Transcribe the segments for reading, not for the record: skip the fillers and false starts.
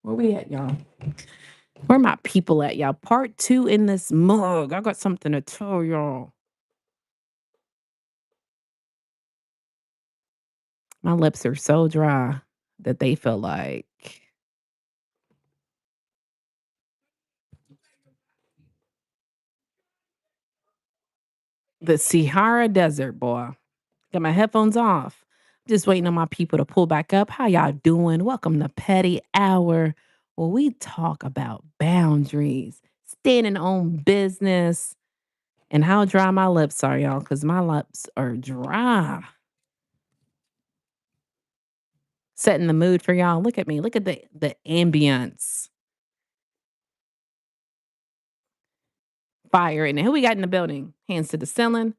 Where we at, y'all? Where my people at, y'all? Part two in this mug. I got something to tell y'all. My lips are so dry that they feel like the Sahara Desert, boy. Got my headphones off. Just waiting on my people to pull back up. How y'all doing? Welcome to Petty Hour, where we talk about boundaries, standing on business, and how dry my lips are, y'all, because my lips are dry. Setting the mood for y'all. Look at me. Look at the ambience. Fire in it. Who we got in the building? Hands to the ceiling.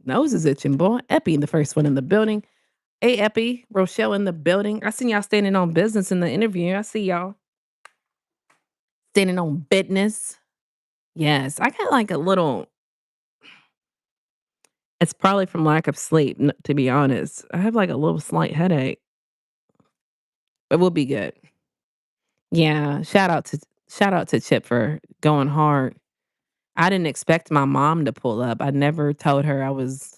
Nose is itching, boy. Epi, the first one in the building. Hey, Epi, Rochelle in the building. I seen y'all standing on business in the interview. I see y'all standing on business. Yes, I got like a little. It's probably from lack of sleep, to be honest. I have like a little slight headache, but we'll be good. Yeah, shout out to Chip for going hard. I didn't expect my mom to pull up. I never told her I was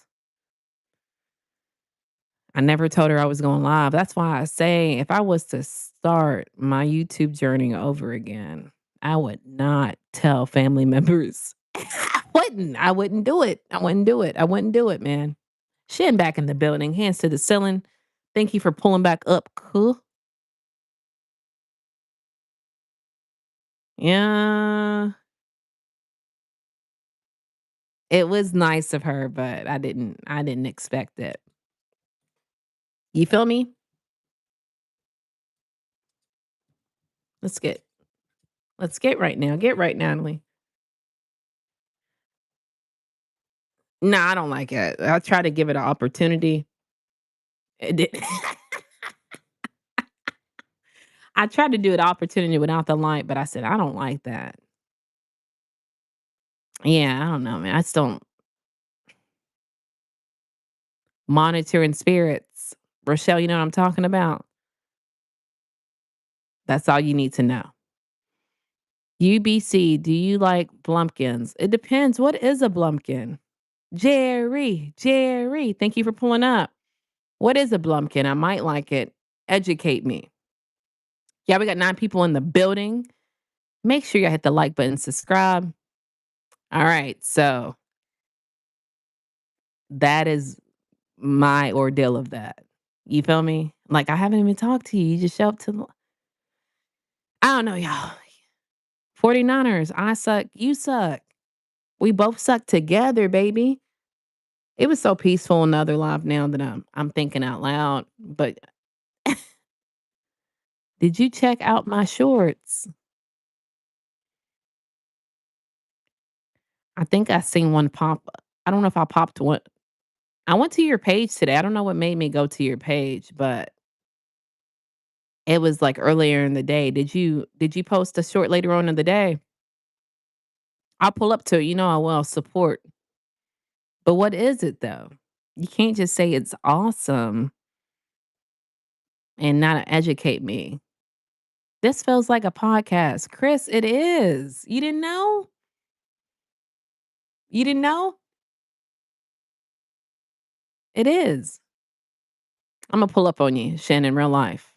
going live. That's why I say if I was to start my YouTube journey over again, I would not tell family members. I wouldn't do it. I wouldn't do it. I wouldn't do it, man. Shin back in the building, hands to the ceiling. Thank you for pulling back up. Cool. Yeah. It was nice of her, but I didn't expect it. You feel me? Let's get let's get right now. Get right, Natalie. No, I don't like it. I try to give it an opportunity. It did I tried to do an opportunity without the light, but I said, "I don't like that." Yeah, I don't know, man. I just don't monitoring spirits. Rochelle, you know what I'm talking about? That's all you need to know. UBC, do you like Blumpkins? It depends. What is a Blumpkin? Jerry, thank you for pulling up. What is a Blumpkin? I might like it. Educate me. Yeah, we got 9 people in the building. Make sure you hit the like button, subscribe. All right, so that is my ordeal of that. You feel me? Like, I haven't even talked to you. You just show up to I don't know, y'all. 49ers, I suck, you suck. We both suck together, baby. It was so peaceful in the other live now that I'm thinking out loud. But did you check out my shorts? I think I seen one pop. I don't know if I popped one. I went to your page today. I don't know what made me go to your page, but it was like earlier in the day. Did you post a short later on in the day? I'll pull up to it. You know I will support. But what is it though? You can't just say it's awesome and not educate me. This feels like a podcast. Chris, it is. You didn't know? You didn't know? It is. I'm gonna pull up on you, Shannon, real life.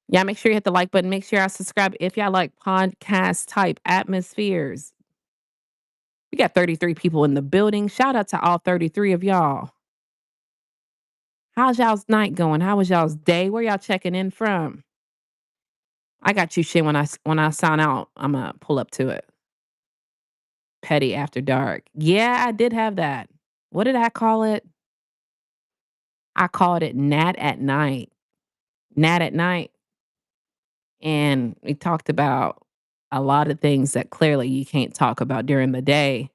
Yeah, make sure you hit the like button. Make sure y'all subscribe if y'all like podcast type atmospheres. We got 33 people in the building. Shout out to all 33 of y'all. How's y'all's night going? How was y'all's day? Where y'all checking in from? I got you, Shin. When I sign out, I'm gonna pull up to it. Petty after dark. Yeah, I did have that. What did I call it? I called it Nat at night. Nat at night. And we talked about a lot of things that clearly you can't talk about during the day.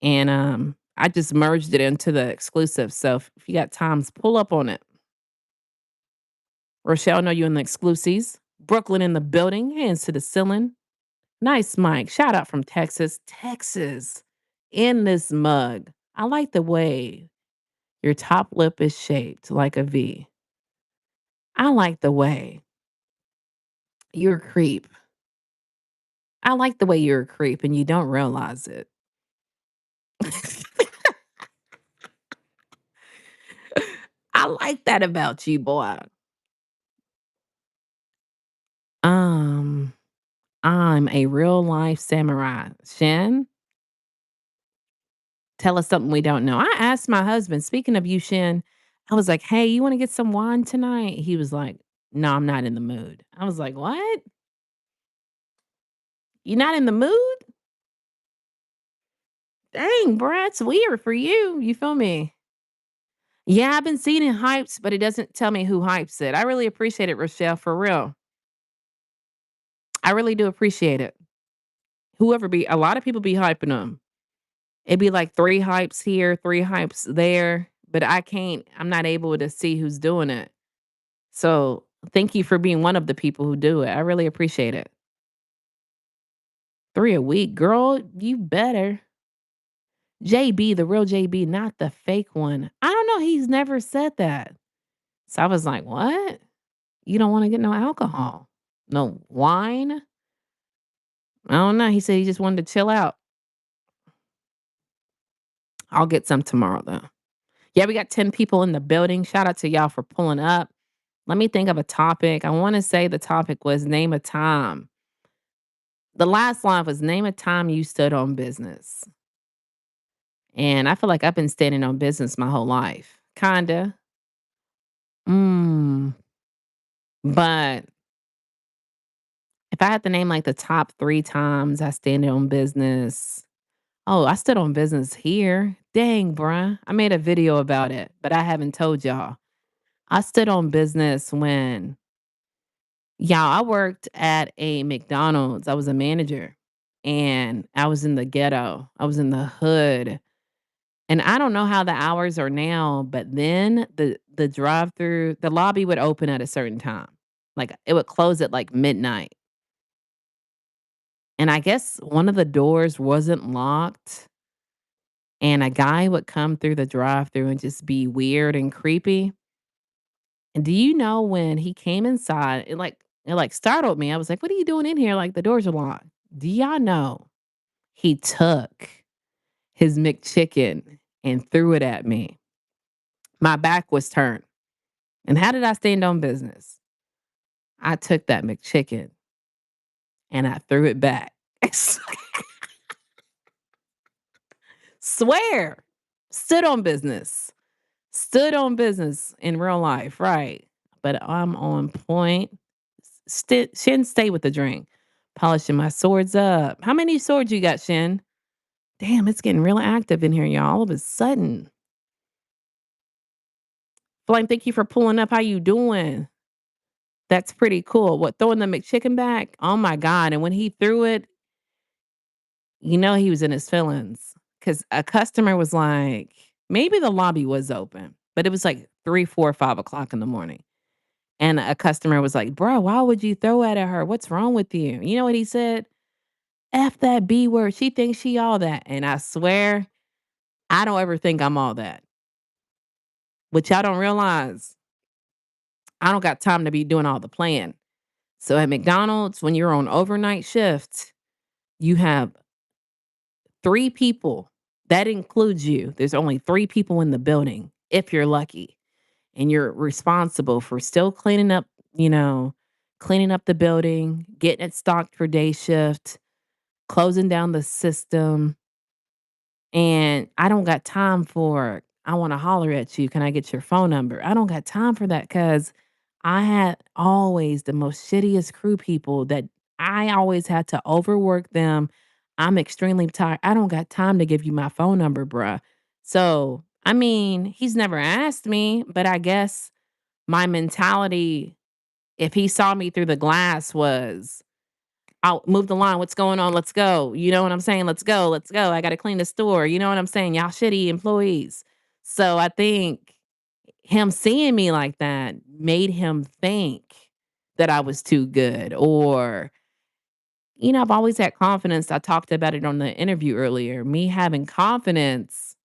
And I just merged it into the exclusive. So if you got times, pull up on it. Rochelle, I know you in the exclusives. Brooklyn in the building, hands to the ceiling. Nice Mike. Shout out from Texas. Texas in this mug. I like the way Your top lip is shaped like a V. I like the way you're a creep. I like the way you're a creep and you don't realize it. I like that about you, boy. Um, I'm a real life samurai. Shin, tell us something we don't know. I asked my husband, speaking of you, Shin, I was like, hey, you want to get some wine tonight? He was like, no, I'm not in the mood. I was like, what? You're not in the mood? Dang, bruh, it's weird for you. You feel me? Yeah, I've been seeing it hyped, but it doesn't tell me who hypes it. I really appreciate it, Rochelle, for real. I really do appreciate it. Whoever be a lot of people be hyping them. It'd be like 3 hypes here, 3 hypes there, but I'm not able to see who's doing it. So, thank you for being one of the people who do it. I really appreciate it. 3 a week, girl, you better. JB, the real JB, not the fake one. I don't know, he's never said that. So I was like, "What? You don't wanna get no alcohol? No wine?" I don't know, he said he just wanted to chill out. I'll get some tomorrow, though. Yeah, we got 10 people in the building. Shout out to y'all for pulling up. Let me think of a topic. I wanna say the topic was name a time. The last line was name a time you stood on business. And I feel like I've been standing on business my whole life. Kinda. Mm, but if I had to name, like, the top 3 times I stand on business. Oh, I stood on business here. Dang, bruh. I made a video about it, but I haven't told y'all. I stood on business when yeah, I worked at a McDonald's. I was a manager, and I was in the ghetto. I was in the hood, and I don't know how the hours are now, but then the drive-through the lobby would open at a certain time. Like, it would close at, like, midnight, and I guess one of the doors wasn't locked, and a guy would come through the drive-through and just be weird and creepy. And do you know when he came inside, it startled me. I was like, "What are you doing in here? Like, the doors are locked." Do y'all know he took his McChicken and threw it at me? My back was turned. And how did I stand on business? I took that McChicken and I threw it back. Swear. Stood on business. Stood on business in real life, right? But I'm on point. Shin, stay with the drink. Polishing my swords up. How many swords you got, Shin? Damn, it's getting real active in here, y'all. All of a sudden. Flame, thank you for pulling up. How you doing? That's pretty cool. What, throwing the McChicken back? Oh my God. And when he threw it, you know he was in his feelings. Cause a customer was like, maybe the lobby was open, but it was like 3, 4, 5 o'clock in the morning. And a customer was like, bro, why would you throw it at her? What's wrong with you? You know what he said? F that B word. She thinks she all that. And I swear, I don't ever think I'm all that. What y'all don't realize, I don't got time to be doing all the playing. So at McDonald's, when you're on overnight shift, you have 3 people. That includes you. There's only 3 people in the building, if you're lucky. And you're responsible for still cleaning up, you know, cleaning up the building, getting it stocked for day shift, closing down the system. And I don't got time for, I want to holler at you. Can I get your phone number? I don't got time for that because I had always the most shittiest crew people that I always had to overwork them. I'm extremely tired. I don't got time to give you my phone number, bruh. So, I mean, he's never asked me, but I guess my mentality, if he saw me through the glass, was I'll move the line. What's going on? Let's go. You know what I'm saying? Let's go. Let's go. I got to clean the store. You know what I'm saying? Y'all shitty employees. So I think him seeing me like that made him think that I was too good or I've always had confidence. I talked about it on the interview earlier. Me having confidence,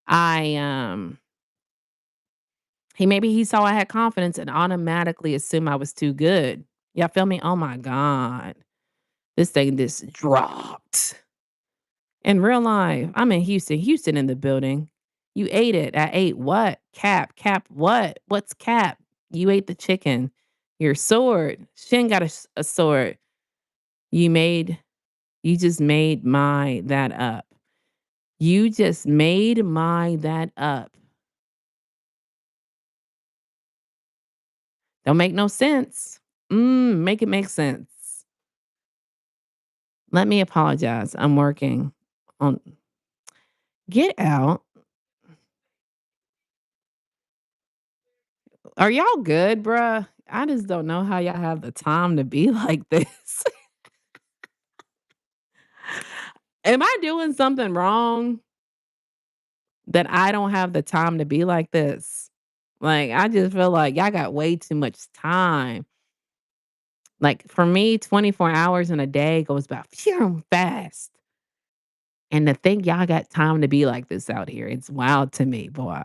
I He saw I had confidence and automatically assumed I was too good. Y'all feel me? Oh my God. This thing just dropped. In real life, I'm in Houston. Houston in the building. You ate it. I ate what? Cap what? What's cap? You ate the chicken. Your sword. Shin got a sword. You made, you just made my that up. You just made my that up. Don't make no sense. Make it make sense. Let me apologize. I'm working on get out. Are y'all good, bruh? I just don't know how y'all have the time to be like this. Am I doing something wrong that I don't have the time to be like this? Like, I just feel like y'all got way too much time. Like, for me, 24 hours in a day goes by phew fast. And to think y'all got time to be like this out here, it's wild to me, boy.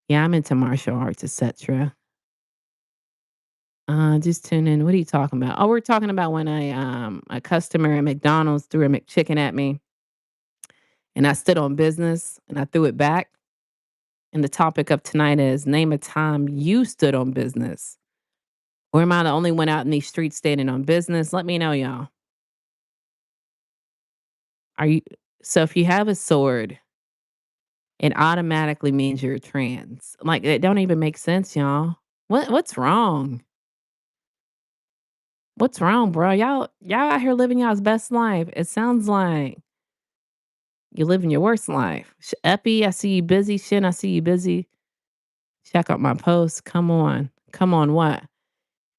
Yeah, I'm into martial arts, etc. Just tune in. What are you talking about? Oh, we're talking about when a customer at McDonald's threw a McChicken at me and I stood on business and I threw it back. And the topic of tonight is name a time you stood on business. Or am I the only one out in these streets standing on business? Let me know, y'all. Are you so if you have a sword, it automatically means you're trans. Like it don't even make sense, y'all. What's wrong? What's wrong, bro? Y'all out here living y'all's best life. It sounds like you're living your worst life. Epi, I see you busy. Shin, I see you busy. Check out my post. Come on. Come on, what?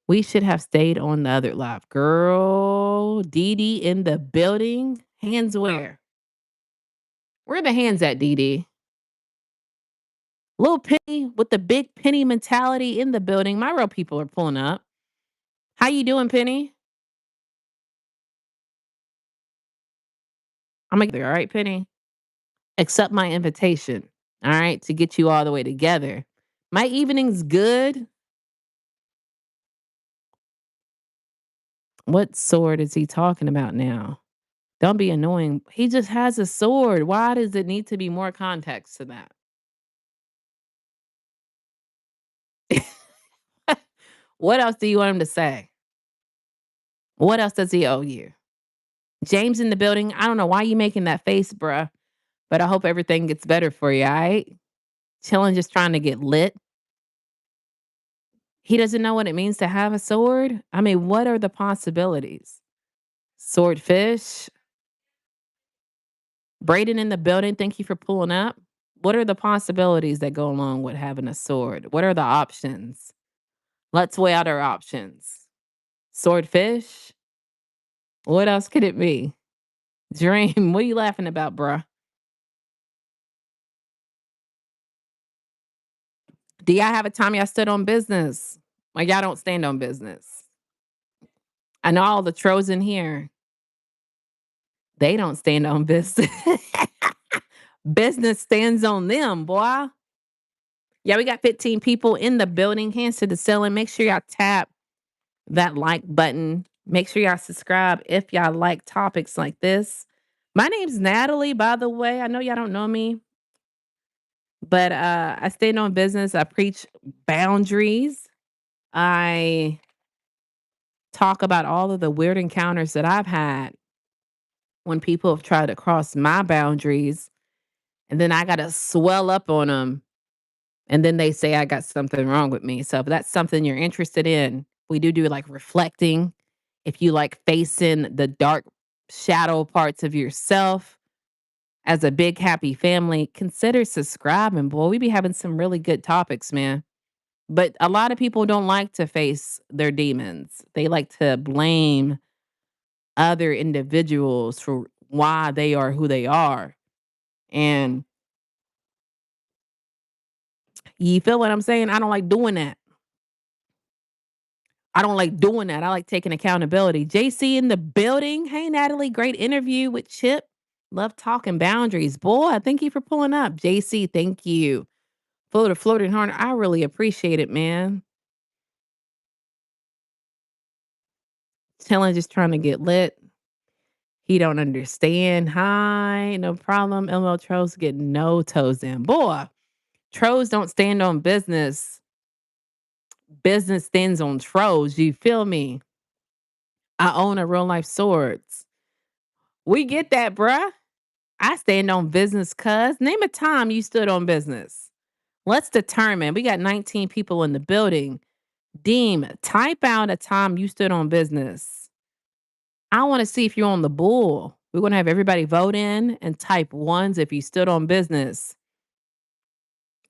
We should have stayed on the other live. Girl, Dee Dee in the building. Hands where? Where are the hands at, Dee Dee? Little Penny with the big penny mentality in the building. My real people are pulling up. How you doing, Penny? I'm gonna all right, Penny. Accept my invitation. All right, to get you all the way together. My evening's good. What sword is he talking about now? Don't be annoying. He just has a sword. Why does it need to be more context to that? What else do you want him to say? What else does he owe you? James in the building. I don't know why you making that face, bruh, but I hope everything gets better for you, all right? Chilling, just trying to get lit. He doesn't know what it means to have a sword. I mean, what are the possibilities? Swordfish. Braden in the building. Thank you for pulling up. What are the possibilities that go along with having a sword? What are the options? Let's weigh out our options. Swordfish. What else could it be? Dream. What are you laughing about, bruh? Do y'all have a time y'all stood on business? Like y'all don't stand on business. I know all the trolls in here. They don't stand on business. Business stands on them, boy. Yeah, we got 15 people in the building. Hands to the ceiling. Make sure y'all tap that like button. Make sure y'all subscribe if y'all like topics like this. My name's Natalie, by the way. I know y'all don't know me, but I stand on business. I preach boundaries. I talk about all of the weird encounters that I've had when people have tried to cross my boundaries, and then I got to swell up on them. And then they say I got something wrong with me. So if that's something you're interested in, we do like reflecting. If you like facing the dark shadow parts of yourself as a big happy family, consider subscribing. Boy, we be having some really good topics, man. But a lot of people don't like to face their demons. They like to blame other individuals for why they are who they are. And you feel what I'm saying? I don't like doing that. I don't like doing that. I like taking accountability. JC in the building. Hey, Natalie. Great interview with Chip. Love talking boundaries. Boy, thank you for pulling up. JC, thank you Floating horn. I really appreciate it, man. Chilling, just trying to get lit. He don't understand. Hi, no problem. LL Tros get no toes in. Boy, Tros don't stand on business. Business stands on Tros. You feel me? I own a real life swords. We get that, bruh. I stand on business, cuz. Name a time you stood on business. Let's determine. We got 19 people in the building. Deem, type out a time you stood on business. I want to see if you're on the bull. We're going to have everybody vote in and type ones if you stood on business.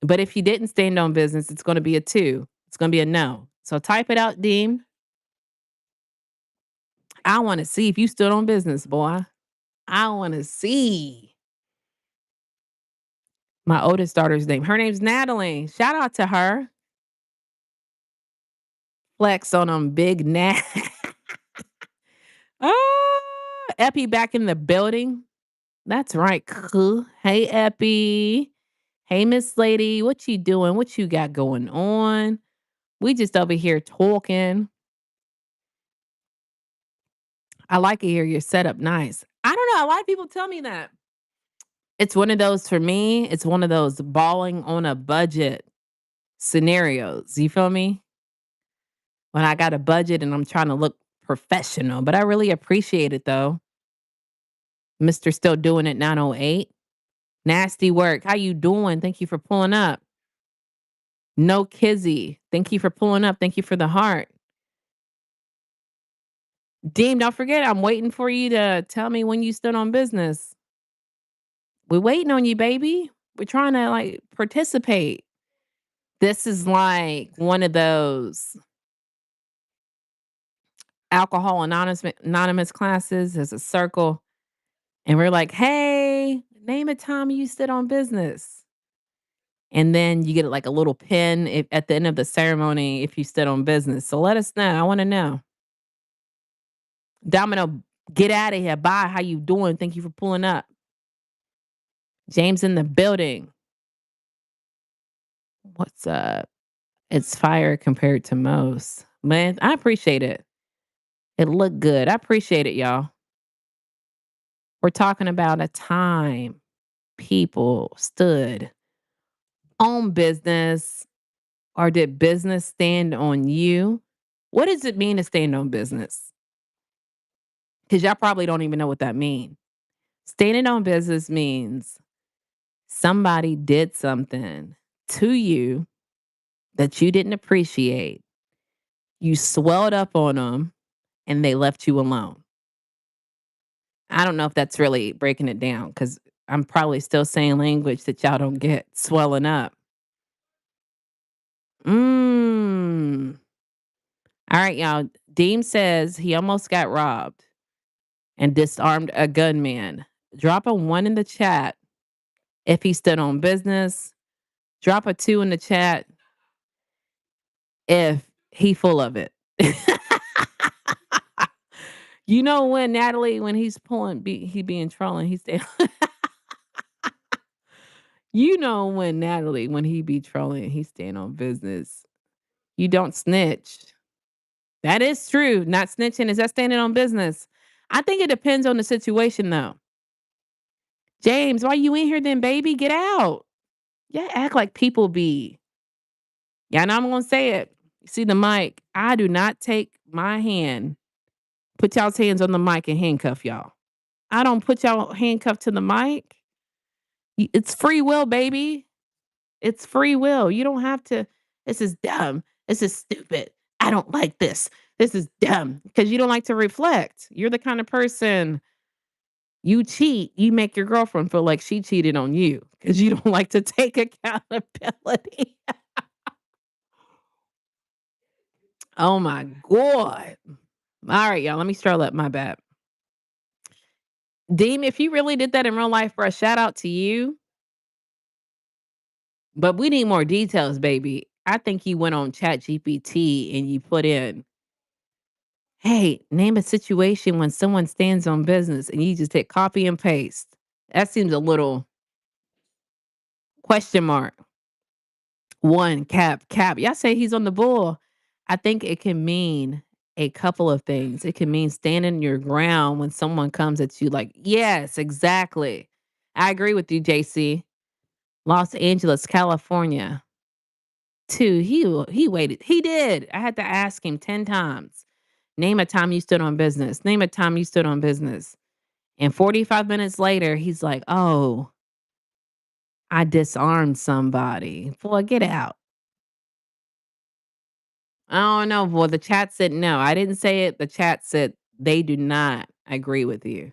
But if you didn't stand on business, it's going to be a two. It's going to be a no. So type it out, Deem. I want to see if you stood on business, boy. I want to see. My oldest daughter's name. Her name's Natalie. Shout out to her. Flex on them big Nat. Ah, Epi back in the building. That's right. Cool. Hey, Epi. Hey, Miss Lady. What you doing? What you got going on? We just over here talking. I like it here. Your setup nice. I don't know. A lot of people tell me that. It's one of those for me. It's one of those balling on a budget scenarios. You feel me? When I got a budget and I'm trying to look professional, but I really appreciate it though. Mr. Still doing it 908. Nasty work. How you doing? Thank you for pulling up. No Kizzy. Thank you for pulling up. Thank you for the heart. Deem, don't forget, I'm waiting for you to tell me when you stood on business. We're waiting on you, baby. We're trying to like participate. This is like one of those alcohol anonymous classes. There's a circle, and we're like, "Hey, name a time you stood on business." And then you get like a little pin if, at the end of the ceremony if you stood on business. So let us know. I want to know. Domino, get out of here. Bye. How you doing? Thank you for pulling up. James in the building. What's up? It's fire compared to most. Man, I appreciate it. It looked good. I appreciate it, y'all. We're talking about a time people stood on business, or did business stand on you? What does it mean to stand on business? Because y'all probably don't even know what that means. Standing on business means somebody did something to you that you didn't appreciate. You swelled up on them and they left you alone. I don't know if that's really breaking it down because I'm probably still saying language that y'all don't get. Swelling up. Mm. All right, y'all. Deem says he almost got robbed and disarmed a gunman. Drop a one in the chat if he stood on business. Drop a two in the chat if he full of it. You know when Natalie, when he's pulling, he being trolling, he's saying, you know when Natalie, when he be trolling, he's staying on business. You don't snitch. That is true. Not snitching. Is that standing on business? I think it depends on the situation though. James, why you in here then, baby? Get out. Yeah, act like people be. Yeah, and I'm gonna say it. You see the mic. I do not take my hand, put y'all's hands on the mic and handcuff y'all. I don't put y'all handcuffed to the mic. It's free will, baby. It's free will. You don't have to. This is dumb. This is stupid. I don't like this. This is dumb because you don't like to reflect. You're the kind of person you cheat, you make your girlfriend feel like she cheated on you because you don't like to take accountability. Oh my God. All right, y'all. Let me stroll up. My bad. Deem, if you really did that in real life, bro, shout out to you. But we need more details, baby. I think you went on Chat GPT and you put in, hey, name a situation when someone stands on business and you just hit copy and paste. That seems a little question mark. One, cap. Y'all say he's on the bull. I think it can mean a couple of things. It can mean standing your ground when someone comes at you like, yes, exactly. I agree with you, JC. Los Angeles, California. 2. He waited. He did. I had to ask him 10 times. Name a time you stood on business. Name a time you stood on business. And 45 minutes later, he's like, "Oh, I disarmed somebody." Boy, get out. I don't know. Boy, the chat said no. I didn't say it. The chat said they do not agree with you.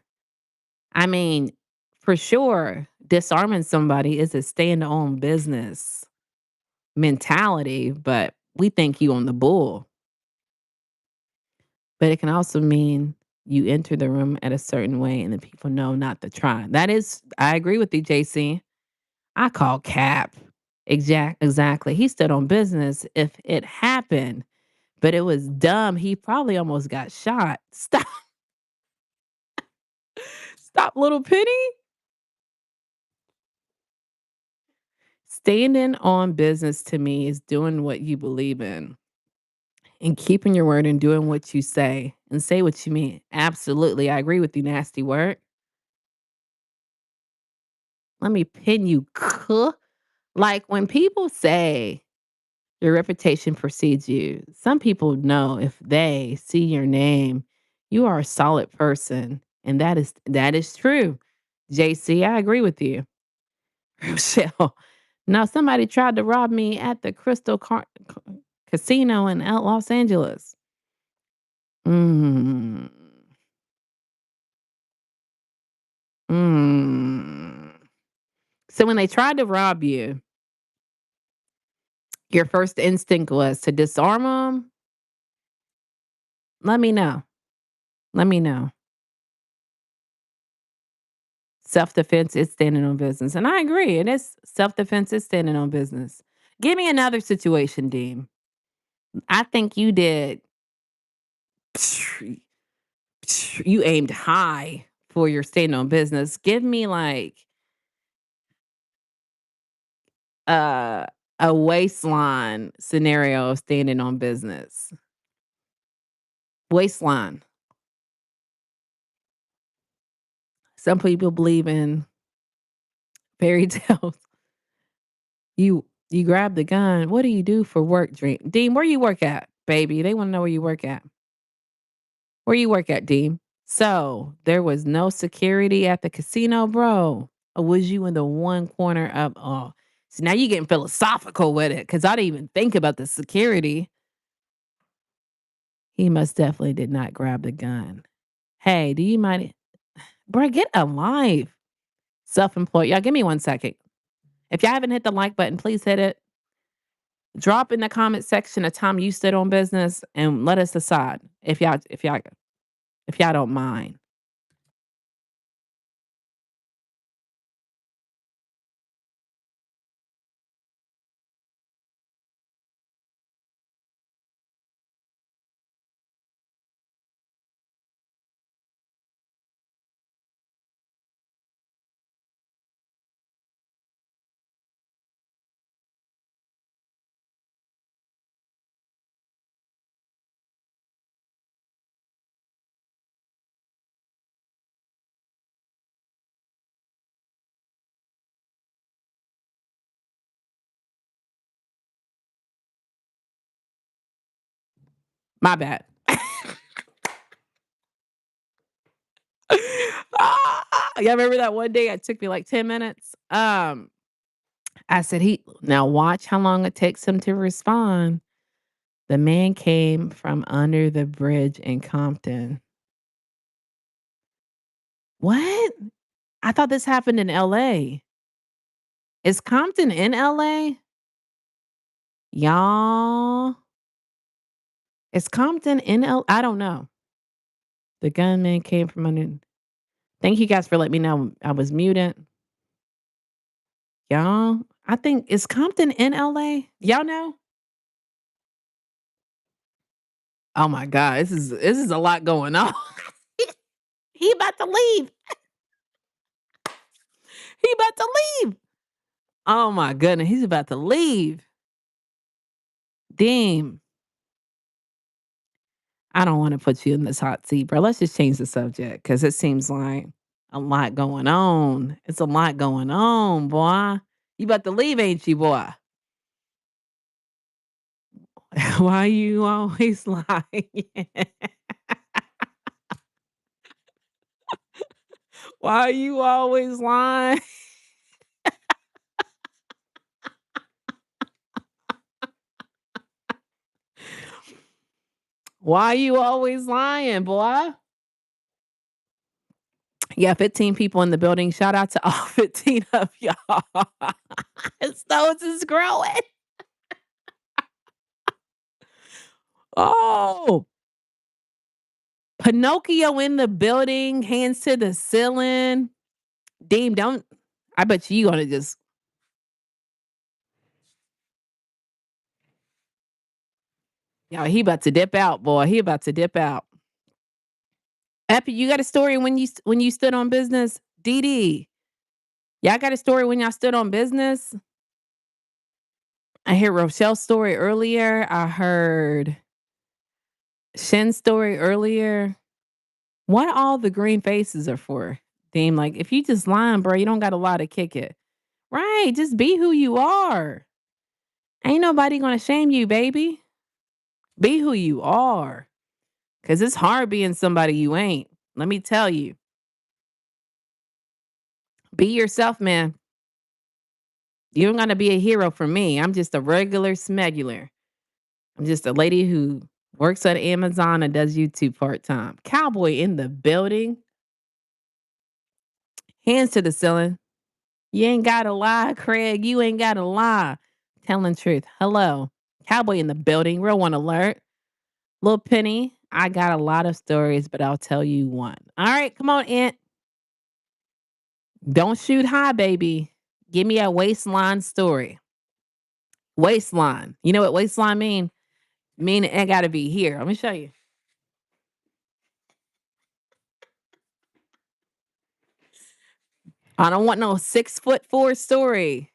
I mean, for sure, disarming somebody is a stand on business mentality, but we think you on the bull. But it can also mean you enter the room at a certain way and the people know not to try. That is, I agree with you, JC. I call cap. Exactly. He stood on business. If it happened, but it was dumb, he probably almost got shot. Stop, stop, little Penny. Standing on business to me is doing what you believe in and keeping your word and doing what you say and say what you mean. Absolutely. I agree with you, nasty word. Let me pin you. Like when people say your reputation precedes you, some people know if they see your name, you are a solid person. And that is true. JC, I agree with you. Rochelle. Now somebody tried to rob me at the Casino in Los Angeles. Mm, mm. So when they tried to rob you, your first instinct was to disarm them. Let me know. Let me know. Self-defense is standing on business, and I agree, it is self-defense is standing on business. Give me another situation, Dean. I think you did you aimed high for your standing on business. Give me, like, uh, a waistline scenario of standing on business. Waistline. Some people believe in fairy tales. You grab the gun. What do you do for work, Dream? Dean, where you work at, baby? They wanna know where you work at. Where you work at, Dean? So, there was no security at the casino, bro? Or was you in the one corner of so now you getting philosophical with it, because I didn't even think about the security. He most definitely did not grab the gun. Hey, do you mind bro, get a life. Self-employed. Y'all give me 1 second. If y'all haven't hit the like button, please hit it. Drop in the comment section a time you stood on business and let us decide if y'all don't mind. My bad. Y'all remember that one day it took me like 10 minutes? I said, "He now watch how long it takes him to respond." The man came from under the bridge in Compton. What? I thought this happened in LA. Is Compton in LA? Y'all, is Compton in I don't know. The gunman came from under. Thank you guys for letting me know I was muted. Y'all, I think is Compton in LA? Y'all know? Oh my god, this is a lot going on. He about to leave. He about to leave. Oh my goodness, he's about to leave. Deem, I don't wanna put you in this hot seat, bro. Let's just change the subject because it seems like a lot going on. It's a lot going on, boy. You about to leave, ain't you, boy? Why you always lying? Why you always lying? Why you always lying, boy? Yeah, 15 people in the building. Shout out to all 15 of y'all. His nose is growing. Oh, Pinocchio in the building, hands to the ceiling. Deem, don't. I bet you gonna just. Yeah, he about to dip out, boy. He about to dip out. Epi, you got a story when when you stood on business? Dee. Y'all got a story when y'all stood on business? I heard Rochelle's story earlier. I heard Shen's story earlier. What all the green faces are for? Deem, like if you just lying, bro, you don't got a lot to kick it. Right. Just be who you are. Ain't nobody gonna shame you, baby. Be who you are. Cause it's hard being somebody you ain't. Let me tell you. Be yourself, man. You don't gotta be a hero for me. I'm just a regular smegular. I'm just a lady who works at Amazon and does YouTube part-time. Cowboy in the building. Hands to the ceiling. You ain't gotta lie, Craig. You ain't gotta lie. Telling truth. Hello. Cowboy in the building. Real one alert. Little Penny. I got a lot of stories, but I'll tell you one. All right, come on, Aunt. Don't shoot high, baby. Give me a waistline story. Waistline. You know what waistline mean? Mean it gotta be here. Let me show you. I don't want no 6'4" story.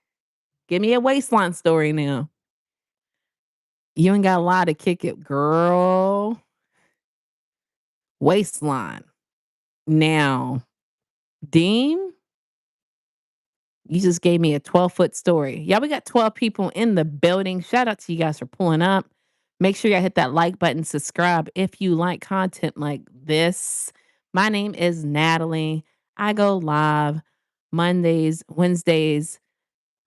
Give me a waistline story now. You ain't got a lot to kick it, girl. Waistline. Now, Deem, you just gave me a 12-foot story. Yeah, we got 12 people in the building. Shout out to you guys for pulling up. Make sure you hit that like button, subscribe if you like content like this. My name is Natalie. I go live Mondays, Wednesdays,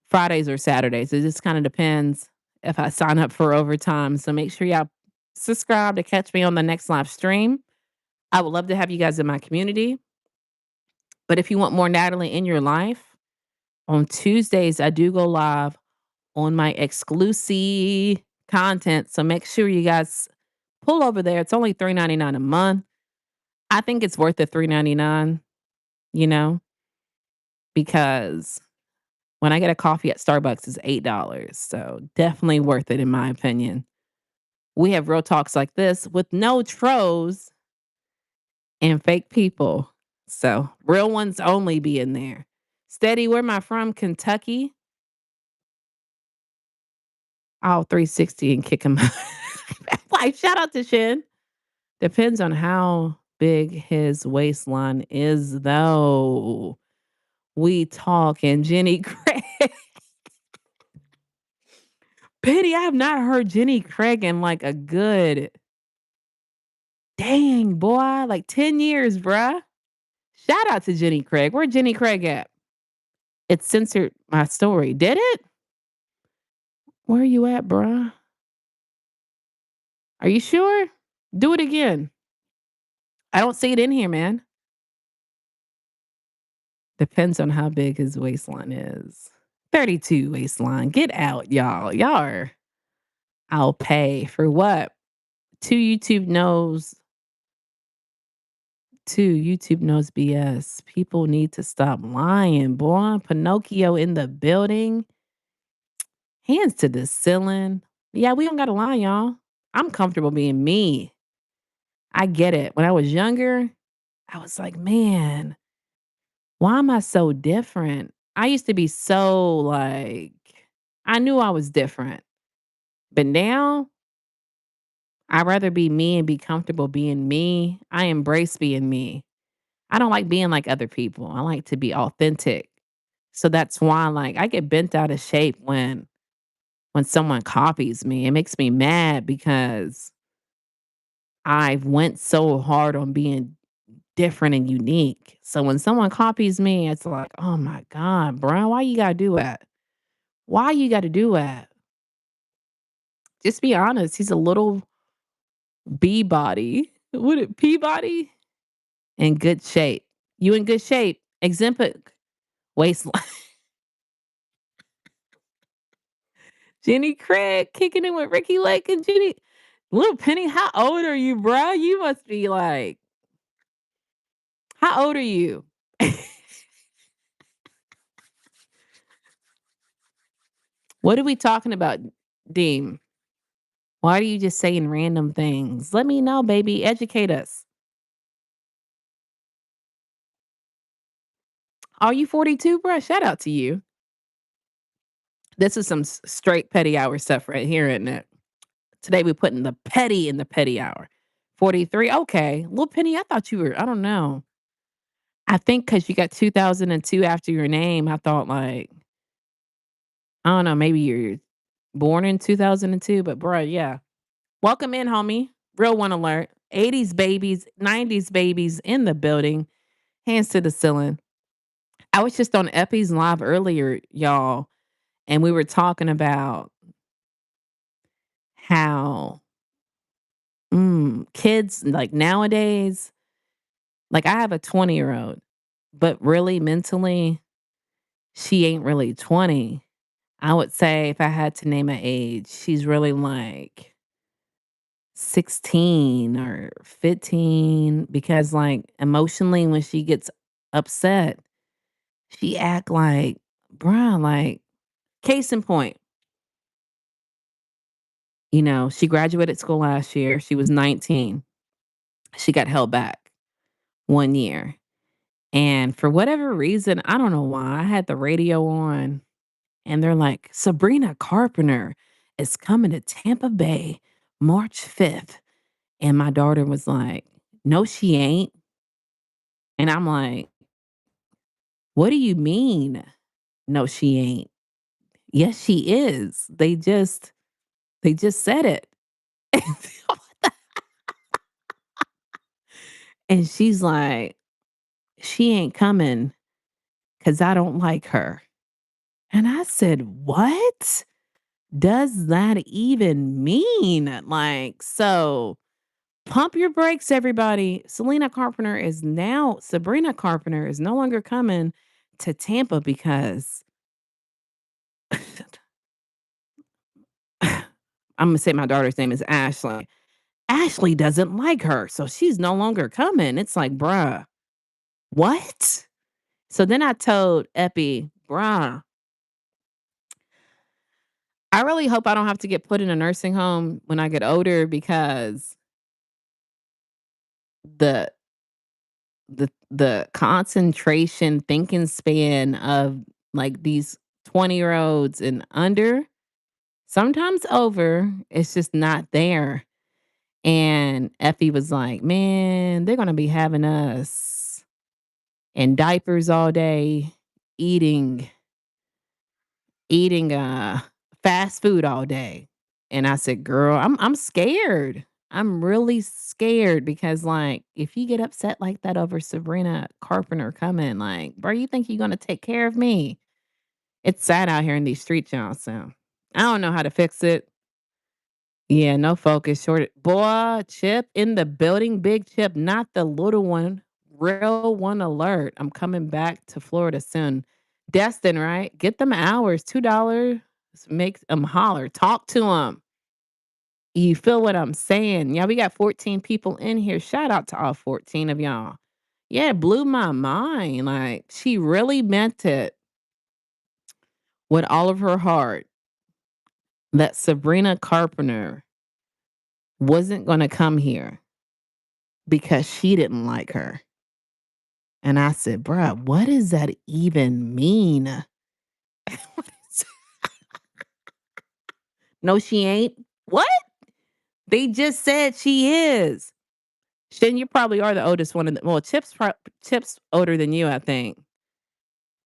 Fridays, or Saturdays. It just kind of depends if I sign up for overtime. So make sure y'all subscribe to catch me on the next live stream. I would love to have you guys in my community. But if you want more Natalie in your life, on Tuesdays, I do go live on my exclusive content. So make sure you guys pull over there. It's only $3.99 a month. I think it's worth the $3.99, you know, because when I get a coffee at Starbucks, it's $8. So definitely worth it, in my opinion. We have real talks like this with no trolls and fake people. So real ones only be in there. Steady, where am I from? Kentucky. All 360 and kick him. Like, shout out to Shin. Depends on how big his waistline is, though. We talking Jenny Craig. Penny, I have not heard Jenny Craig in like a good dang boy, like 10 years, bruh. Shout out to Jenny Craig. Where Jenny Craig at? It censored my story. Did it? Where are you at, bruh? Are you sure? Do it again. I don't see it in here, man. Depends on how big his waistline is. 32 waistline. Get out, y'all. Y'all are, I'll pay for what? Two YouTube knows. Two YouTube knows BS. People need to stop lying, boy. Pinocchio in the building. Hands to the ceiling. Yeah, we don't gotta lie, y'all. I'm comfortable being me. I get it. When I was younger, I was like, man, why am I so different? I used to be so like, I knew I was different. But now, I'd rather be me and be comfortable being me. I embrace being me. I don't like being like other people. I like to be authentic. So that's why, like, I get bent out of shape when someone copies me. It makes me mad because I've went so hard on being different and unique. So when someone copies me, it's like, "Oh my god, bro, why you gotta do that? Why you gotta do that?" Just be honest. He's a little B body. What it Peabody? In good shape. You in good shape. Exhibit waistline. Jenny Craig kicking in with Ricky Lake and Jenny. Little Penny, how old are you, bruh? You must be like, how old are you? What are we talking about, Deem? Why are you just saying random things? Let me know, baby. Educate us. Are you 42, bruh? Shout out to you. This is some straight petty hour stuff right here, isn't it? Today we putting the petty in the petty hour. 43. Okay. Little Penny, I thought you were, I don't know. I think because you got 2002 after your name, I thought like, I don't know, maybe you're born in 2002, but bruh, yeah. Welcome in, homie. Real one alert. 80s babies, 90s babies in the building. Hands to the ceiling. I was just on Epi's live earlier, y'all, and we were talking about how kids like nowadays, like I have a 20-year-old, but really mentally, she ain't really 20. I would say if I had to name an age, she's really like 16 or 15 because like emotionally when she gets upset, she act like, bruh, like case in point, she graduated school last year. She was 19. She got held back 1 year. And for whatever reason, I don't know why, I had the radio on and they're like, Sabrina Carpenter is coming to Tampa Bay March 5th. And my daughter was like, no, she ain't. And I'm like, what do you mean? No, she ain't. Yes, she is. They just said it. And she's like, she ain't coming because I don't like her. And I said, what does that even mean? Like, so pump your brakes, everybody. Sabrina Carpenter is no longer coming to Tampa because I'm gonna say my daughter's name is Ashley. Ashley doesn't like her, so she's no longer coming. It's like, bruh, what? So then I told Epi, bruh, I really hope I don't have to get put in a nursing home when I get older because the the concentration thinking span of like these 20-year-olds and under, sometimes over, it's just not there. And Effie was like, man, they're gonna be having us in diapers all day, eating eating fast food all day. And I said, "Girl, I'm scared. I'm really scared because like if you get upset like that over Sabrina Carpenter coming, like, bro, you think you're gonna take care of me?" It's sad out here in these streets, y'all. So I don't know how to fix it. Yeah, no focus. Short boy, Chip in the building. Big Chip, not the little one. Real one alert. I'm coming back to Florida soon. Destin, right? Get them hours. $2 makes them holler. Talk to them. You feel what I'm saying? Yeah, we got 14 people in here. Shout out to all 14 of y'all. Yeah, it blew my mind. Like, she really meant it with all of her heart that Sabrina Carpenter wasn't going to come here because she didn't like her. And I said, bruh, what does that even mean? What is- no, she ain't. What? They just said she is. Shin, you probably are the oldest one in the well, Chip's older than you, I think.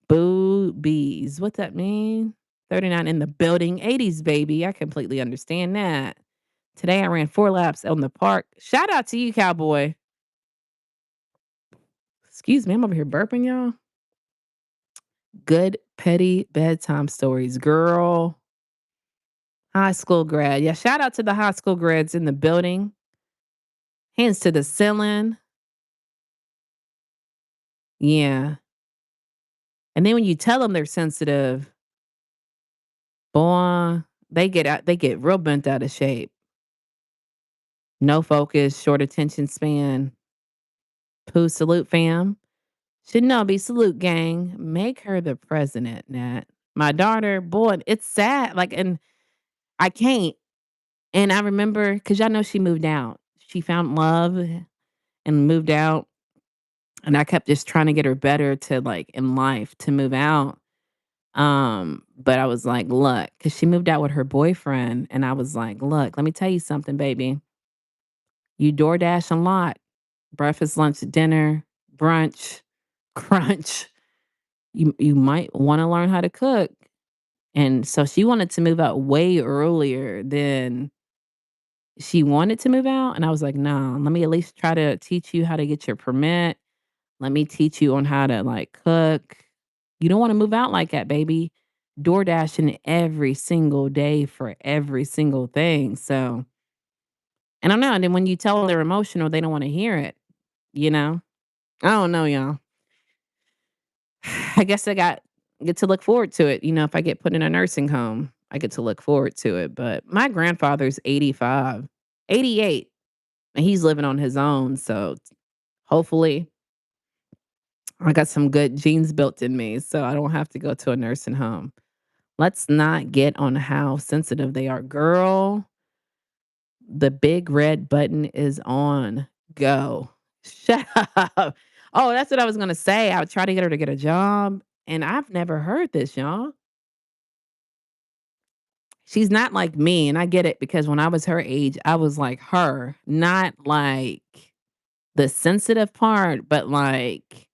Boobies. What's that mean? 39 in the building, 80s baby. I completely understand that. Today I ran 4 laps on the park. Shout out to you, cowboy. Excuse me, I'm over here burping, y'all. Good petty bedtime stories, girl. High school grad. Yeah, shout out to the high school grads in the building. Hands to the ceiling. Yeah. And then when you tell them they're sensitive, boy, they get real bent out of shape. No focus, short attention span. Pooh salute fam. Shinobi salute gang. Make her the president, Nat. My daughter, boy, it's sad. Like, and I can't. And I remember because y'all know she moved out. She found love and moved out. And I kept just trying to get her better to like in life to move out. But I was like, look, because she moved out with her boyfriend. And I was like, look, let me tell you something, baby. You DoorDash a lot. Breakfast, lunch, dinner, brunch, crunch. You might want to learn how to cook. And so she wanted to move out way earlier than she wanted to move out. And I was like, no, let me at least try to teach you how to get your permit. Let me teach you on how to like cook. You don't want to move out like that, baby. Door dashing every single day for every single thing. So, and I don't know. And then when you tell them they're emotional, they don't want to hear it, you know? I don't know, y'all. I guess get to look forward to it. You know, if I get put in a nursing home, I get to look forward to it. But my grandfather's 85, 88, and he's living on his own. So hopefully I got some good genes built in me so I don't have to go to a nursing home. Let's not get on how sensitive they are. Girl, the big red button is on. Go. Shut up. Oh, that's what I was going to say. I would try to get her to get a job. And I've never heard this, y'all. She's not like me. And I get it because when I was her age, I was like her, not like the sensitive part, but like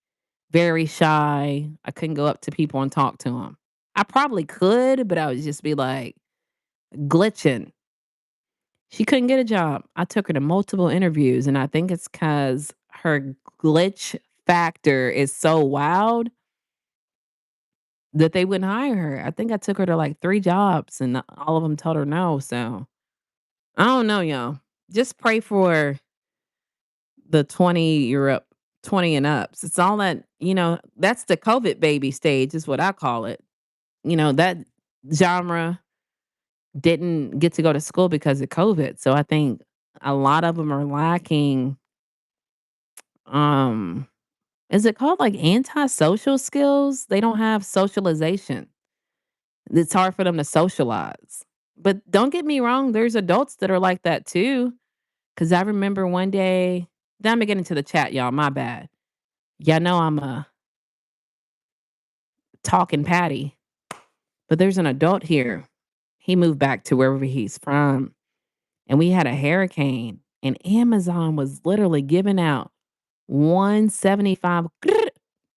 very shy. I couldn't go up to people and talk to them. I probably could, but I would just be like glitching. She couldn't get a job. I took her to multiple interviews, and I think it's because her glitch factor is so wild that they wouldn't hire her. I think I took her to like 3 jobs, and all of them told her no, so I don't know, y'all. Just pray for the 20 and ups. It's all that, that's the COVID baby stage is what I call it. That genre didn't get to go to school because of COVID. So I think a lot of them are lacking, um, is it called like antisocial skills? They don't have socialization. It's hard for them to socialize. But don't get me wrong, there's adults that are like that too. Cause I remember one day, then I'm gonna get into the chat, y'all. My bad. Y'all know I'm a talking Patty, but there's an adult here. He moved back to wherever he's from, and we had a hurricane, and Amazon was literally giving out 175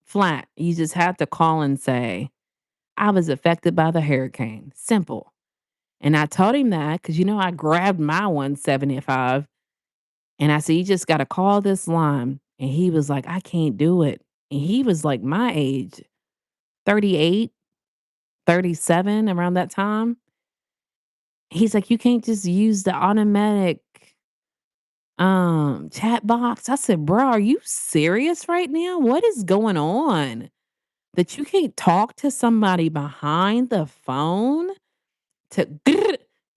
flat. You just had to call and say, I was affected by the hurricane. Simple. And I told him that because, I grabbed my 175 and I said, you just got to call this line. And he was like, I can't do it. And he was like my age, 38, 37, around that time. He's like, you can't just use the automatic chat box. I said, bro, are you serious right now? What is going on? That you can't talk to somebody behind the phone to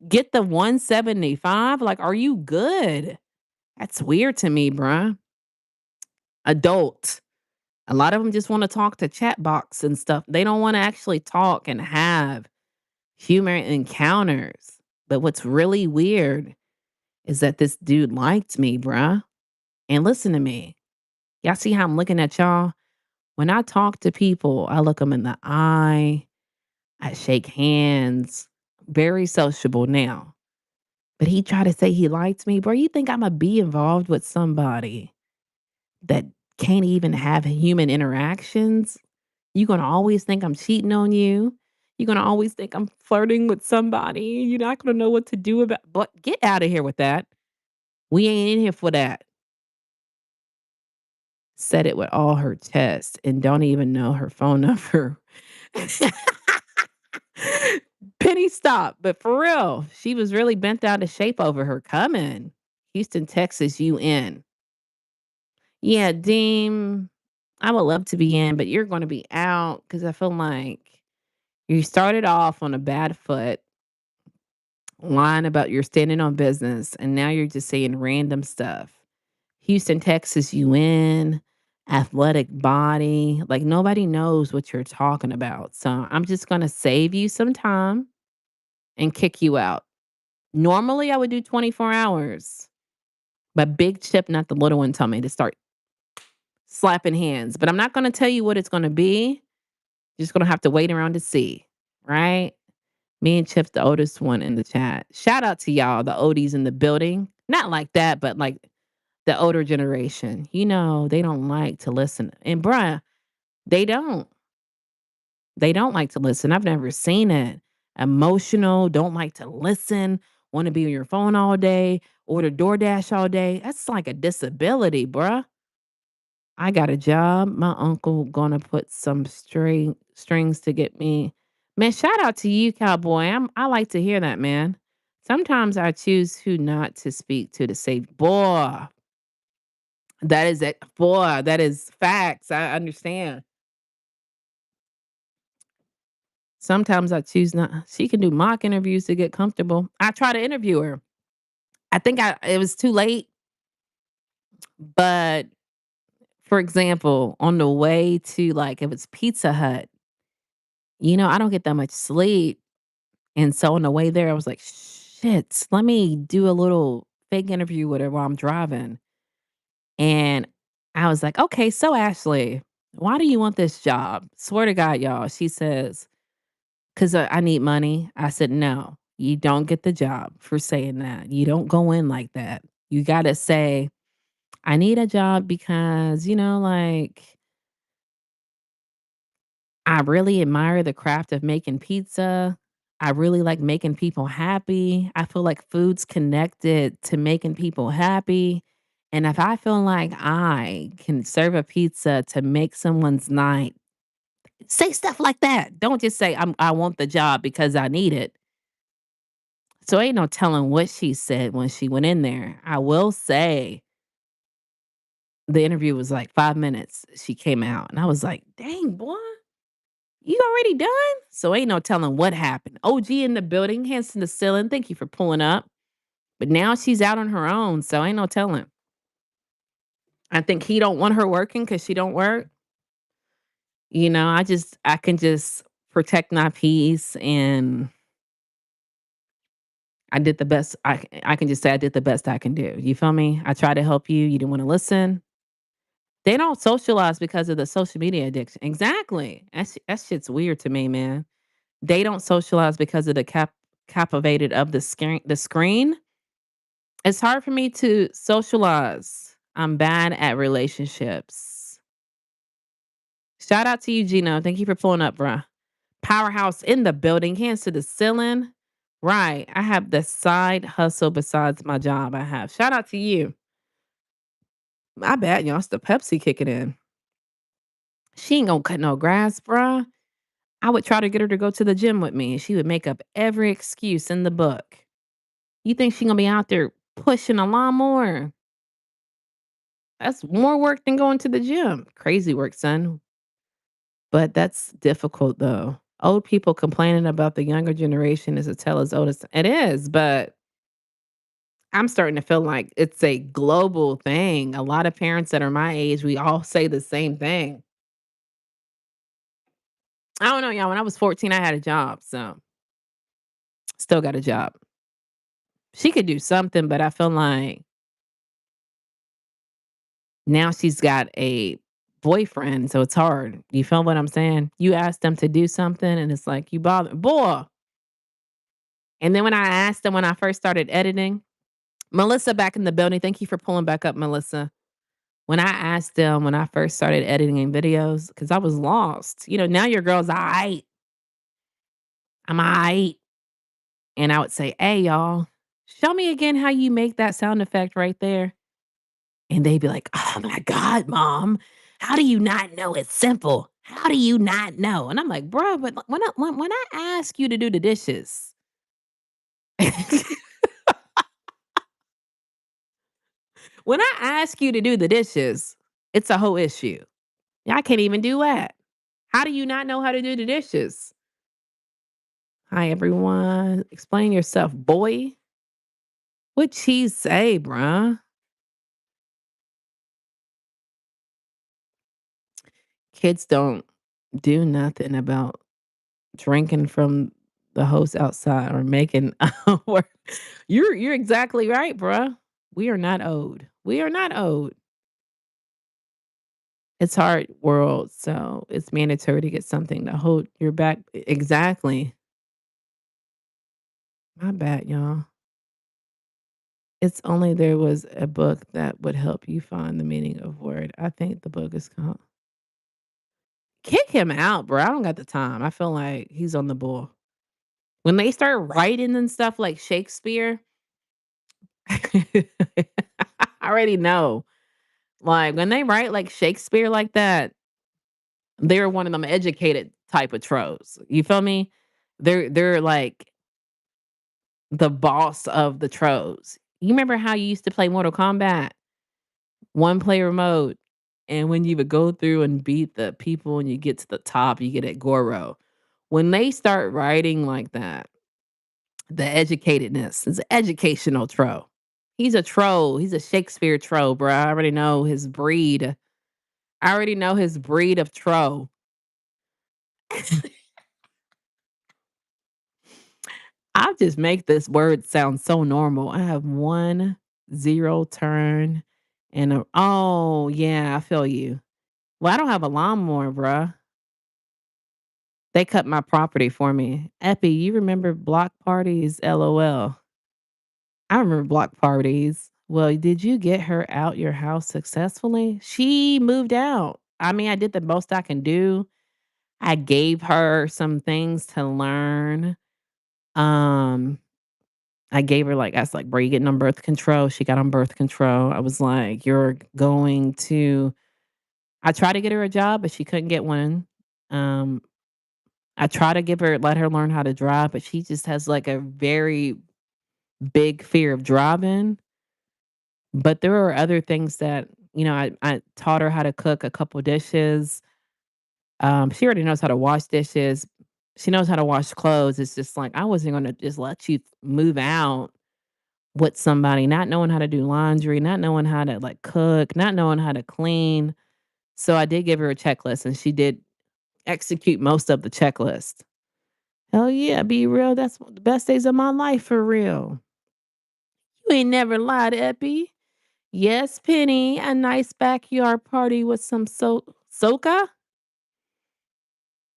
get the 175? Like, are you good? That's weird to me, bruh. Adult. A lot of them just want to talk to chat box and stuff. They don't want to actually talk and have human encounters. But what's really weird is that this dude liked me, bruh. And listen to me. Y'all see how I'm looking at y'all? When I talk to people, I look them in the eye. I shake hands. Very sociable now. But he tried to say he liked me. Bro, you think Imma be involved with somebody that can't even have human interactions? You gonna always think I'm cheating on you. You're gonna always think I'm flirting with somebody. You're not gonna know what to do about but get out of here with that. We ain't in here for that. Said it with all her chest and don't even know her phone number. Penny stop, but for real, she was really bent out of shape over her coming. Houston, Texas, you in. Yeah, Deem, I would love to be in, but you're gonna be out because I feel like you started off on a bad foot, lying about your standing on business, and now you're just saying random stuff. Houston, Texas, you in, athletic body, like nobody knows what you're talking about. So I'm just gonna save you some time and kick you out. Normally I would do 24 hours, but Big Chip, not the little one, told me to start slapping hands. But I'm not gonna tell you what it's gonna be. You're just gonna have to wait around to see, right? Me and Chip's the oldest one in the chat. Shout out to y'all, the oldies in the building. Not like that, but like the older generation. You know, they don't like to listen. And bruh, they don't. They don't like to listen. I've never seen it. Emotional, don't like to listen, want to be on your phone all day, order DoorDash all day. That's like a disability, bruh. I got a job. My uncle gonna put some strings to get me. Man, shout out to you, cowboy. I like to hear that, man. Sometimes I choose who not to speak to save. Boy, that is it. Boy, that is facts. I understand. Sometimes I choose not. She can do mock interviews to get comfortable. I try to interview her. I think it was too late, but for example, on the way to like if it's Pizza Hut, I don't get that much sleep. And so on the way there, I was like, shit, let me do a little fake interview with her while I'm driving. And I was like, okay, so Ashley, why do you want this job? Swear to God, y'all. She says, because I need money. I said, no, you don't get the job for saying that. You don't go in like that. You got to say, I need a job because, like, I really admire the craft of making pizza. I really like making people happy. I feel like food's connected to making people happy. And if I feel like I can serve a pizza to make someone's night, say stuff like that. Don't just say I want the job because I need it. So ain't no telling what she said when she went in there. I will say the interview was like 5 minutes. She came out and I was like, dang, boy. You already done? So ain't no telling what happened. OG in the building, hands to the ceiling. Thank you for pulling up. But now she's out on her own, so ain't no telling. I think he don't want her working because she don't work. I can just protect my peace and I did the best I can just say I did the best I can do. You feel me? I tried to help you. You didn't want to listen. They don't socialize because of the social media addiction. Exactly. That shit's weird to me, man. They don't socialize because of the captivated of the screen. It's hard for me to socialize. I'm bad at relationships. Shout out to you, Gino. Thank you for pulling up, bruh. Powerhouse in the building, hands to the ceiling. Right. I have the side hustle besides my job I have. Shout out to you. I bet y'all, it's the Pepsi kicking in. She ain't gonna cut no grass, bruh. I would try to get her to go to the gym with me, and she would make up every excuse in the book. You think she gonna be out there pushing a lawnmower? That's more work than going to the gym. Crazy work, son. But that's difficult though. Old people complaining about the younger generation is a tale as old as it is, but I'm starting to feel like it's a global thing. A lot of parents that are my age, we all say the same thing. I don't know, y'all. When I was 14, I had a job, so still got a job. She could do something, but I feel like now she's got a boyfriend, so it's hard. You feel what I'm saying? You ask them to do something and it's like you bother boy. And then when I asked them when I first started editing, Melissa back in the building, thank you for pulling back up, Melissa. When I asked them when I first started editing videos, because I was lost, now your girl's aight. I'm aight. And I would say, hey, y'all, show me again how you make that sound effect right there. And they'd be like, oh my God, mom, how do you not know it's simple? How do you not know? And I'm like, bro, but when I ask you to do the dishes, when I ask you to do the dishes, it's a whole issue. I can't even do that. How do you not know how to do the dishes? Hi, everyone. Explain yourself, boy. What cheese say, bruh? Kids don't do nothing about drinking from the hose outside or making or you're exactly right, bruh. We are not owed. We are not owed. It's hard world, so it's mandatory to get something to hold your back. Exactly. My bad, y'all. It's only there was a book that would help you find the meaning of word. I think the book is called Kick him out, bro. I don't got the time. I feel like he's on the bull. When they start writing and stuff like Shakespeare, I already know. Like when they write like Shakespeare like that, they're one of them educated type of trolls. You feel me? They're like the boss of the trolls. You remember how you used to play Mortal Kombat? One player mode. And when you would go through and beat the people and you get to the top, you get at Goro. When they start writing like that, the educatedness is an educational troll. He's a troll. He's a Shakespeare troll, bro. I already know his breed. I already know his breed of troll. I just make this word sound so normal. I have 1 0 turn and a oh yeah, I feel you. Well, I don't have a lawnmower, bruh. They cut my property for me. Epi, you remember block parties? LOL. I remember block parties. Well, did you get her out your house successfully? She moved out. I mean, I did the most I can do. I gave her some things to learn. Um, I gave her I was like, "Bro, you getting on birth control?" She got on birth control. I was like, "You're going to." I tried to get her a job, but she couldn't get one. Um, I try to let her learn how to drive, but she just has like a very big fear of driving. But there are other things that, I taught her how to cook a couple dishes. She already knows how to wash dishes. She knows how to wash clothes. It's just like I wasn't gonna just let you move out with somebody not knowing how to do laundry, not knowing how to like cook, not knowing how to clean. So I did give her a checklist and she did execute most of the checklist. Hell yeah, be real. That's the best days of my life for real. You ain't never lied, Epi. Yes, Penny, a nice backyard party with some soca,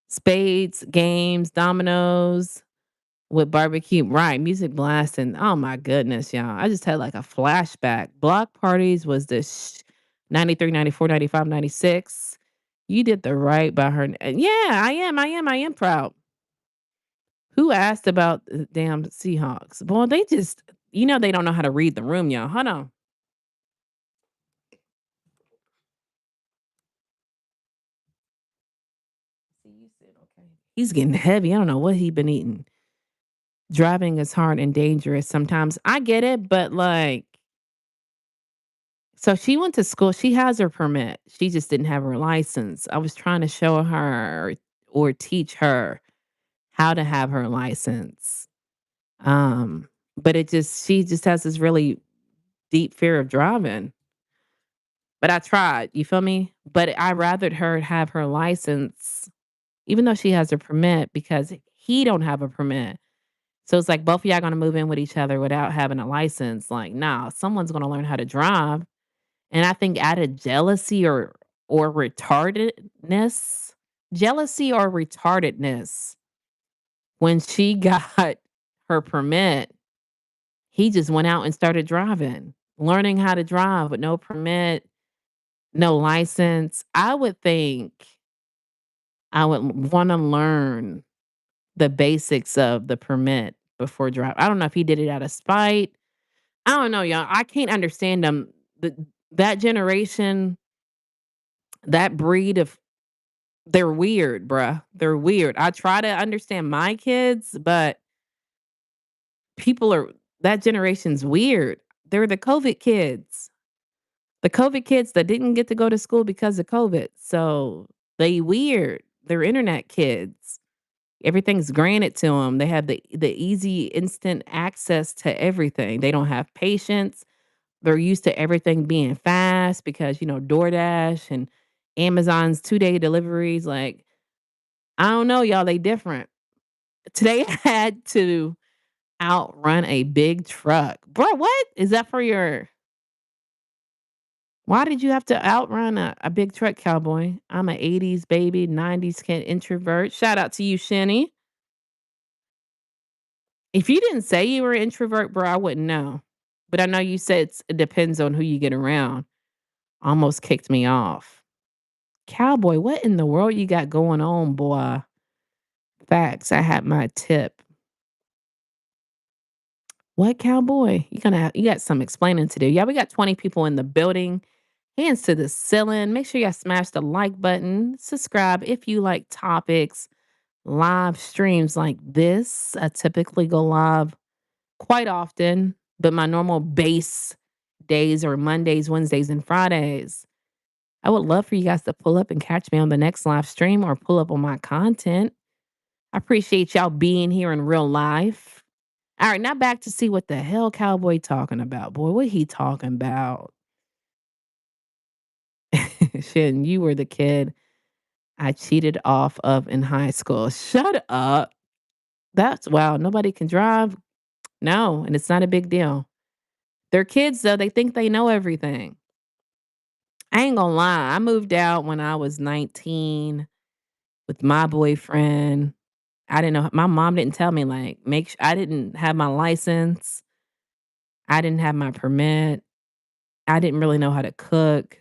spades, games, dominoes with barbecue. Right, music blasting. Oh my goodness, y'all. I just had like a flashback. Block parties was the 93, 94, 95, 96. You did the right by her. And yeah, I am proud. Who asked about the damn Seahawks? Boy, they just, they don't know how to read the room, y'all. Hold on. See, you said okay. He's getting heavy. I don't know what he been eating. Driving is hard and dangerous sometimes. I get it, but so she went to school. She has her permit. She just didn't have her license. I was trying to show her or teach her how to have her license. But she just has this really deep fear of driving. But I tried, you feel me? But I rathered her have her license, even though she has a permit, because he don't have a permit. So it's like both of y'all gonna move in with each other without having a license. Like, nah, someone's gonna learn how to drive. And I think out of jealousy or retardedness, jealousy or retardedness, when she got her permit, he just went out and started driving, learning how to drive with no permit, no license. I would think I would wanna learn the basics of the permit before drive I don't know if he did it out of spite. I don't know, y'all. I can't understand them. The that generation, that breed of they're weird, bruh. They're weird. I try to understand my kids, but people are that generation's weird. They're the COVID kids. The COVID kids that didn't get to go to school because of COVID. So they weird. They're internet kids. Everything's granted to them. They have the easy instant access to everything. They don't have patience. They're used to everything being fast because, DoorDash and Amazon's 2-day deliveries. Like, I don't know, y'all. They different. Today I had to outrun a big truck. Bro, what? Is that for your why did you have to outrun a big truck, cowboy? I'm a 80s baby, 90s kid introvert. Shout out to you, Shenny. If you didn't say you were an introvert, bro, I wouldn't know. But I know you said it depends on who you get around. Almost kicked me off. Cowboy, what in the world you got going on, boy? Facts. I had my tip. What cowboy? You got some explaining to do. Yeah, we got 20 people in the building. Hands to the ceiling. Make sure y'all smash the like button. Subscribe if you like topics, live streams like this. I typically go live quite often, but my normal base days are Mondays, Wednesdays, and Fridays. I would love for you guys to pull up and catch me on the next live stream or pull up on my content. I appreciate y'all being here in real life. All right, now back to see what the hell Cowboy talking about. Boy, what he talking about? Shit, you were the kid I cheated off of in high school. Shut up. That's wow. Nobody can drive. No, and it's not a big deal. They're kids though. They think they know everything. I ain't gonna lie. I moved out when I was 19 with my boyfriend. I didn't know. My mom didn't tell me like I didn't have my license. I didn't have my permit. I didn't really know how to cook.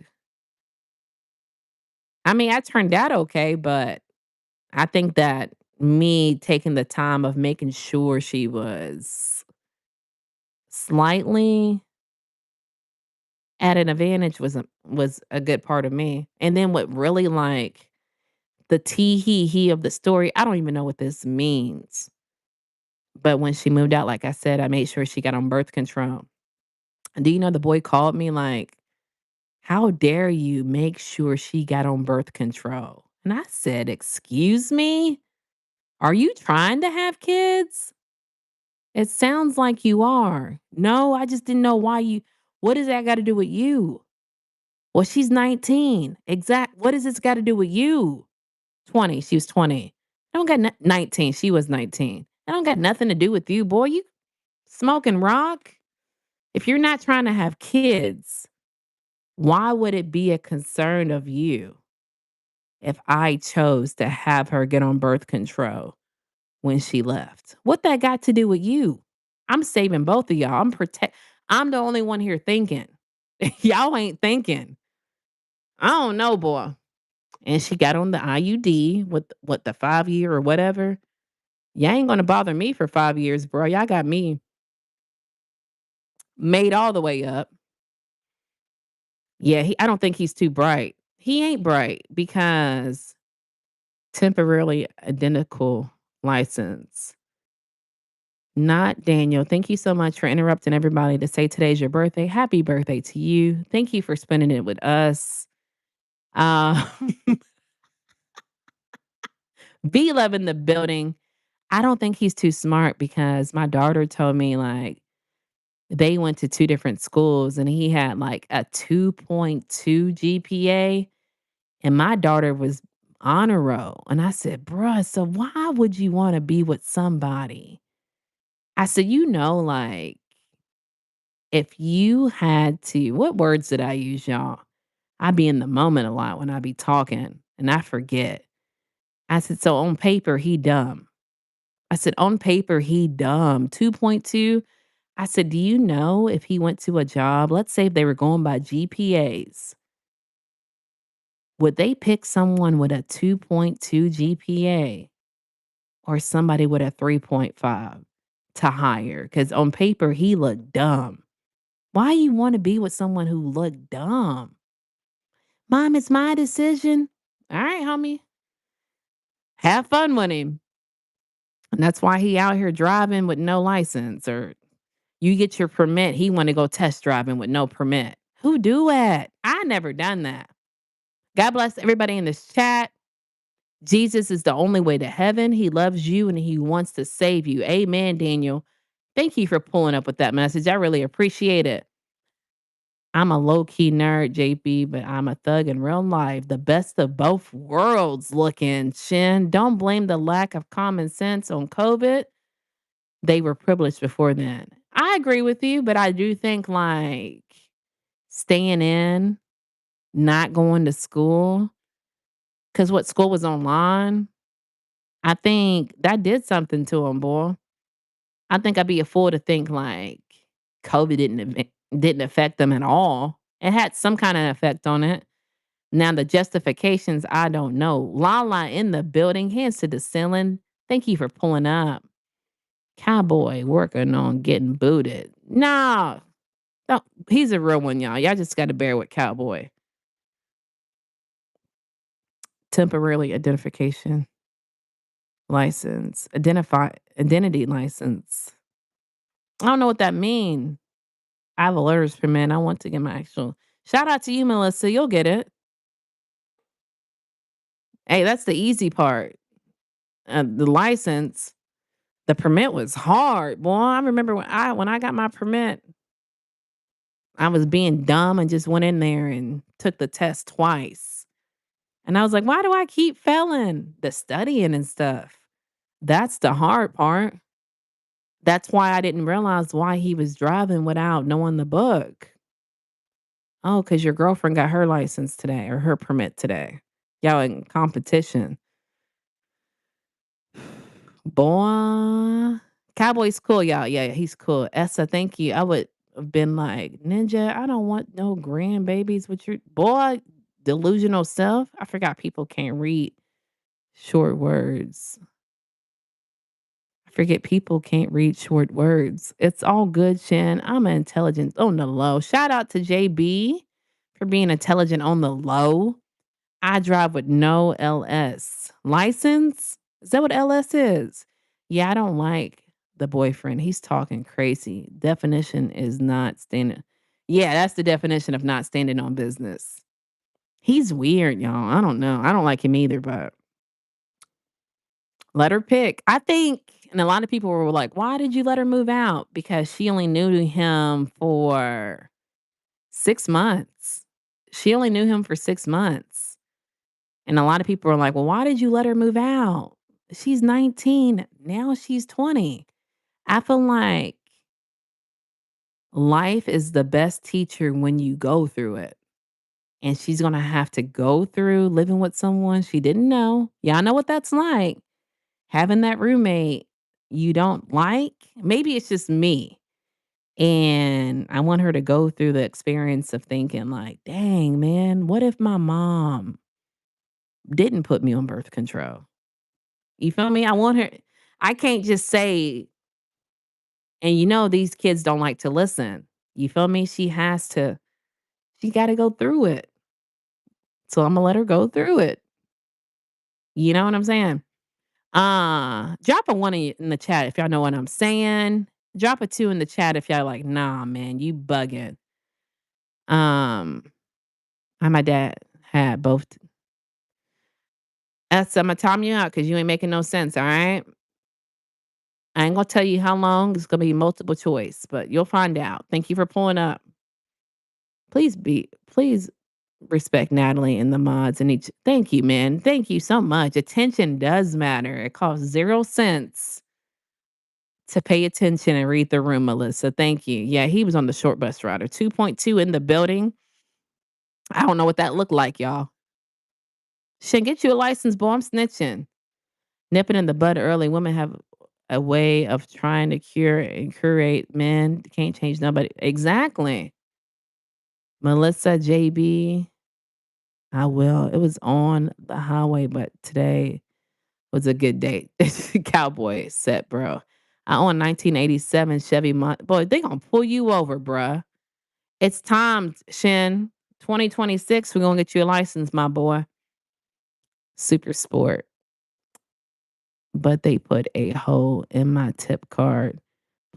I mean, I turned out okay, but I think that me taking the time of making sure she was slightly at an advantage was a good part of me. And then what really like the tee he of the story, I don't even know what this means. But when she moved out, like I said, I made sure she got on birth control. And do you know the boy called me like, "How dare you make sure she got on birth control?" And I said, "Excuse me? Are you trying to have kids? It sounds like you are." "No, I just didn't know why you what does that got to do with you?" "Well, she's 19." What does this got to do with you?" 20. She was 20. I don't got 19. She was 19. I don't got nothing to do with you, boy. You smoking rock? If you're not trying to have kids, why would it be a concern of you if I chose to have her get on birth control when she left? What that got to do with you? I'm saving both of y'all. I'm the only one here thinking. Y'all ain't thinking. I don't know, boy. And she got on the IUD with what the 5 year or whatever. Y'all ain't gonna bother me for 5 years, bro. Y'all got me made all the way up. Yeah, I don't think he's too bright. He ain't bright because temporarily identical license. Not Daniel. Thank you so much for interrupting everybody to say today's your birthday. Happy birthday to you. Thank you for spending it with us. Uh, B Love in the building. I don't think he's too smart because my daughter told me like they went to 2 different schools and he had like a 2.2 GPA and my daughter was honor roll. And I said, "Bruh, so why would you want to be with somebody?" I said, like if you had to, what words did I use, y'all? I be in the moment a lot when I be talking and I forget. I said, "So on paper, he dumb." I said, "On paper, he dumb. 2.2." I said, "Do you know if he went to a job, let's say if they were going by GPAs, would they pick someone with a 2.2 GPA or somebody with a 3.5 to hire? Because on paper, he looked dumb. Why you wanna be with someone who looked dumb? Mom, it's my decision." Alright, homie. Have fun with him. And that's why he out here driving with no license, or you get your permit, he wanna go test driving with no permit. Who do that? I never done that. God bless everybody in this chat. Jesus is the only way to heaven. He loves you and he wants to save you. Amen, Daniel. Thank you for pulling up with that message. I really appreciate it. I'm a low key nerd, JB, but I'm a thug in real life. The best of both worlds looking. Shin, don't blame the lack of common sense on COVID. They were privileged before then. I agree with you, but I do think like staying in, not going to school, because what school was online, I think that did something to them, boy. I think I'd be a fool to think like COVID didn't affect them at all. It had some kind of effect on it. Now the justifications, I don't know. Lala in the building, hands to the ceiling. Thank you for pulling up. Cowboy working on getting booted. No, no, he's a real one, y'all. Y'all just got to bear with Cowboy. Temporarily identification license, identity license. I don't know what that means. I have a letters permit. I want to get my actual. Shout out to you, Melissa. You'll get it. Hey, that's the easy part. The license, the permit was hard. Boy, I remember when I got my permit, I was being dumb and just went in there and took the test twice. And I was like, why do I keep failing? The studying and stuff. That's the hard part. That's why I didn't realize why he was driving without knowing the book. Oh, because your girlfriend got her license today or her permit today. Y'all in competition. Boy. Cowboy's cool, y'all. Yeah, he's cool. Essa, thank you. I would have been like, Ninja, I don't want no grandbabies with your boy, delusional self. I forgot people can't read short words. I forget people can't read short words. It's all good, Shin. I'm an intelligent on the low. Shout out to JB for being intelligent on the low. I drive with no LS. License? Is that what LS is? Yeah, I don't like the boyfriend. He's talking crazy. Definition is not standing. Yeah, that's the definition of not standing on business. He's weird, y'all. I don't know. I don't like him either, but let her pick. I think, and a lot of people were like, why did you let her move out? Because she only knew him for 6 months. She only knew him for 6 months. And a lot of people are like, "Well, why did you let her move out? She's 19, now she's 20." I feel like life is the best teacher when you go through it. And she's gonna have to go through living with someone she didn't know. Y'all know what that's like. Having that roommate you don't like. Maybe it's just me. And I want her to go through the experience of thinking like, "Dang, man, what if my mom didn't put me on birth control?" You feel me? I want her. I can't just say, and these kids don't like to listen. You feel me? She gotta go through it. So Imma let her go through it. You know what I'm saying? Drop a 1 in the chat if y'all know what I'm saying. Drop a 2 in the chat if y'all like, "Nah, man, you bugging." Um, my dad had both. That's Imma time you out because you ain't making no sense, alright? I ain't gonna tell you how long. It's gonna be multiple choice, but you'll find out. Thank you for pulling up. Please respect Natalie and the mods and each. Thank you, man. Thank you so much. Attention does matter. It costs 0 cents to pay attention and read the room, Melissa. Thank you. Yeah, he was on the short bus rider. 2.2 in the building. I don't know what that looked like, y'all. Should get you a license, boy. I'm snitching. Nipping in the bud early. Women have a way of trying to cure and curate men. Can't change nobody. Exactly. Melissa JB, I will. It was on the highway, but today was a good day. Cowboy set, bro. I own 1987 Chevy boy, they gonna pull you over, bruh. It's time, Shin. 2026, we're gonna get you a license, my boy. Super sport. But they put a hole in my tip card.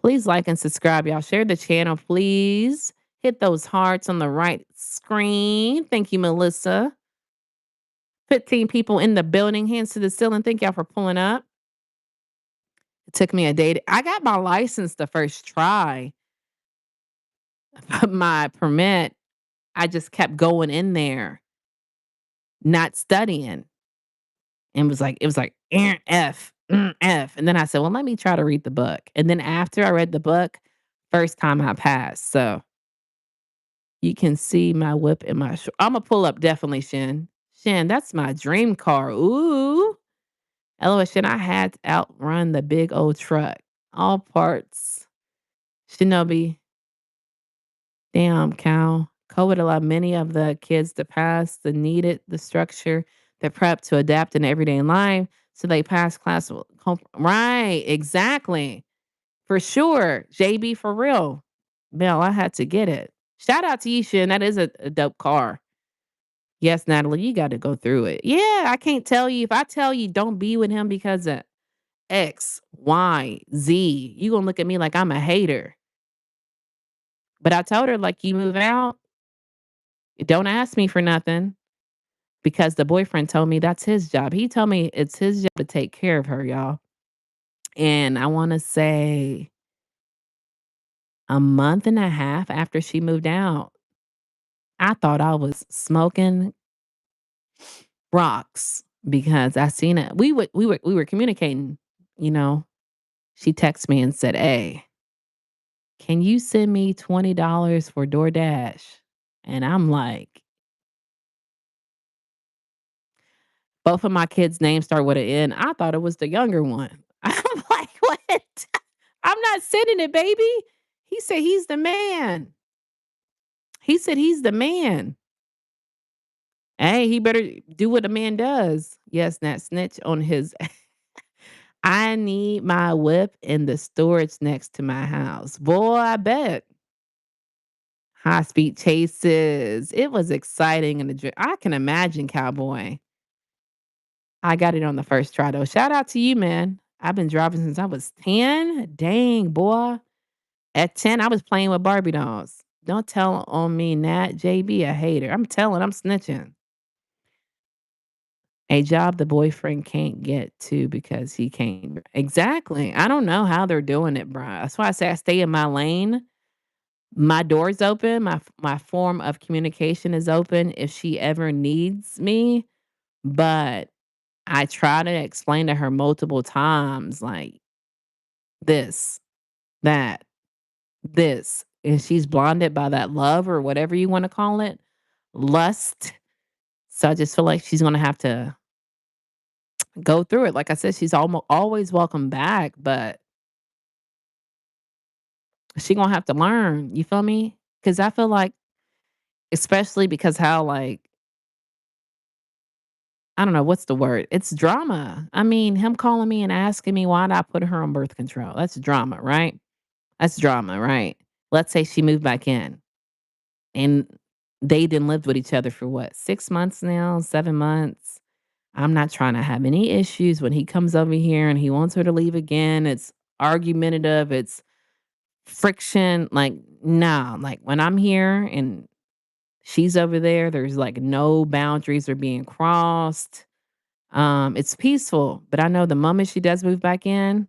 Please like and subscribe, y'all. Share the channel, please. Hit those hearts on the right screen. Thank you, Melissa. 15 people in the building. Hands to the ceiling. Thank y'all for pulling up. It took me a day. I got my license the first try, but my permit, I just kept going in there, not studying. And it was like F, F. And then I said, well, let me try to read the book. And then after I read the book, first time I passed. So you can see my whip in my I'm gonna pull up definitely, Shin. Shin, that's my dream car. Ooh. LOL, Shin, I had to outrun the big old truck. All parts. Shinobi, damn cow. COVID allowed many of the kids to pass the structure, the prep to adapt in everyday life. So they pass class. Right, exactly. For sure. JB for real. Mel, I had to get it. Shout out to you, Shin. That is a dope car. Yes, Natalie, you got to go through it. Yeah, I can't tell you. If I tell you don't be with him because of X, Y, Z, you going to look at me like I'm a hater. But I told her, like, you move out, don't ask me for nothing because the boyfriend told me that's his job. He told me it's his job to take care of her, y'all. And I want to say a month and a half after she moved out, I thought I was smoking rocks because I seen it. We were communicating, you know. She texted me and said, "Hey, can you send me $20 for DoorDash?" And I'm like, both of my kids' names start with an N. I thought it was the younger one. I'm like, what? I'm not sending it, baby. He said he's the man. He said he's the man. Hey, he better do what a man does. Yes, not snitch on his. I need my whip in the storage next to my house. Boy, I bet. High speed chases. It was exciting in the I can imagine, cowboy. I got it on the first try though. Shout out to you, man. I've been driving since I was 10. Dang, boy. At 10, I was playing with Barbie dolls. Don't tell on me, Nat. JB, a hater. I'm telling, I'm snitching. A job the boyfriend can't get to because he can't. Exactly. I don't know how they're doing it, bro. That's why I say I stay in my lane. My door's open. My form of communication is open if she ever needs me. But I try to explain to her multiple times, like this, that, this. And she's blinded by that love or whatever you want to call it, lust. So I just feel like she's gonna have to go through it. Like I said, she's almost always welcome back, but she gonna have to learn. You feel me? Because I feel like, especially because how like I don't know what's the word. It's drama. I mean, him calling me and asking me why did I put her on birth control. That's drama, right? That's drama, right? Let's say she moved back in and they didn't live with each other for what, 6 months now, 7 months. I'm not trying to have any issues when he comes over here and he wants her to leave again. It's argumentative. It's friction. Like, nah, like when I'm here and she's over there, there's like no boundaries are being crossed. It's peaceful, but I know the moment she does move back in,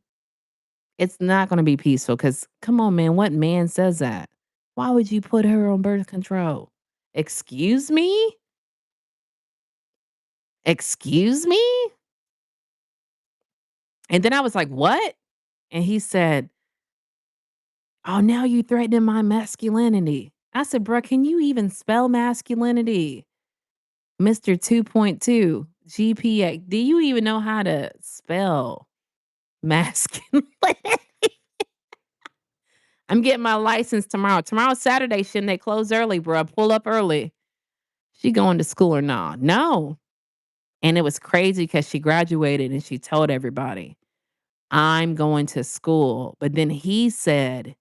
it's not gonna be peaceful. Cause come on, man, what man says that? Why would you put her on birth control? Excuse me? Excuse me? And then I was like, "What?" And he said, "Oh, now you threatening my masculinity." I said, "Bruh, can you even spell masculinity? Mr. 2.2 GPA. Do you even know how to spell?" Masculine. I'm getting my license tomorrow. Tomorrow's Saturday, shouldn't they close early, bro? Pull up early. She going to school or not? No. And it was crazy because she graduated and she told everybody, I'm going to school. But then he said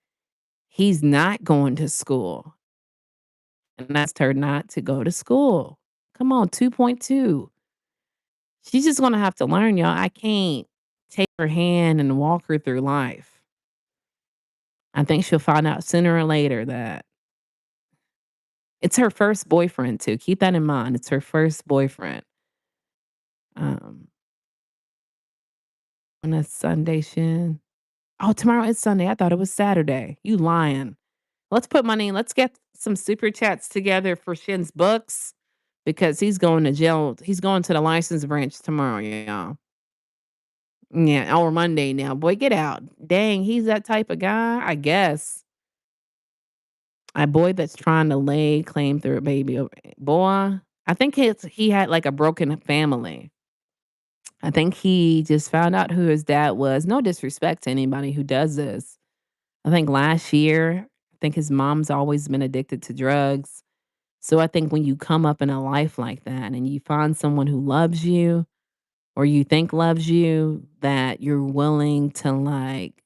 he's not going to school. And that's her not to go to school. Come on, 2.2. She's just gonna have to learn, y'all. I can't take her hand and walk her through life. I think she'll find out sooner or later that it's her first boyfriend too. Keep that in mind. It's her first boyfriend. Um, on a Sunday, Shin. Oh, tomorrow is Sunday. I thought it was Saturday. You lying. Let's put money. Let's get some super chats together for Shin's books because he's going to jail. He's going to the license branch tomorrow, y'all. Yeah, or Monday now. Boy, get out. Dang, he's that type of guy, I guess. A boy that's trying to lay claim through a baby. Boy, I think he had like a broken family. I think he just found out who his dad was. No disrespect to anybody who does this. I think last year, I think his mom's always been addicted to drugs. So I think when you come up in a life like that and you find someone who loves you or you think loves you, that you're willing to like,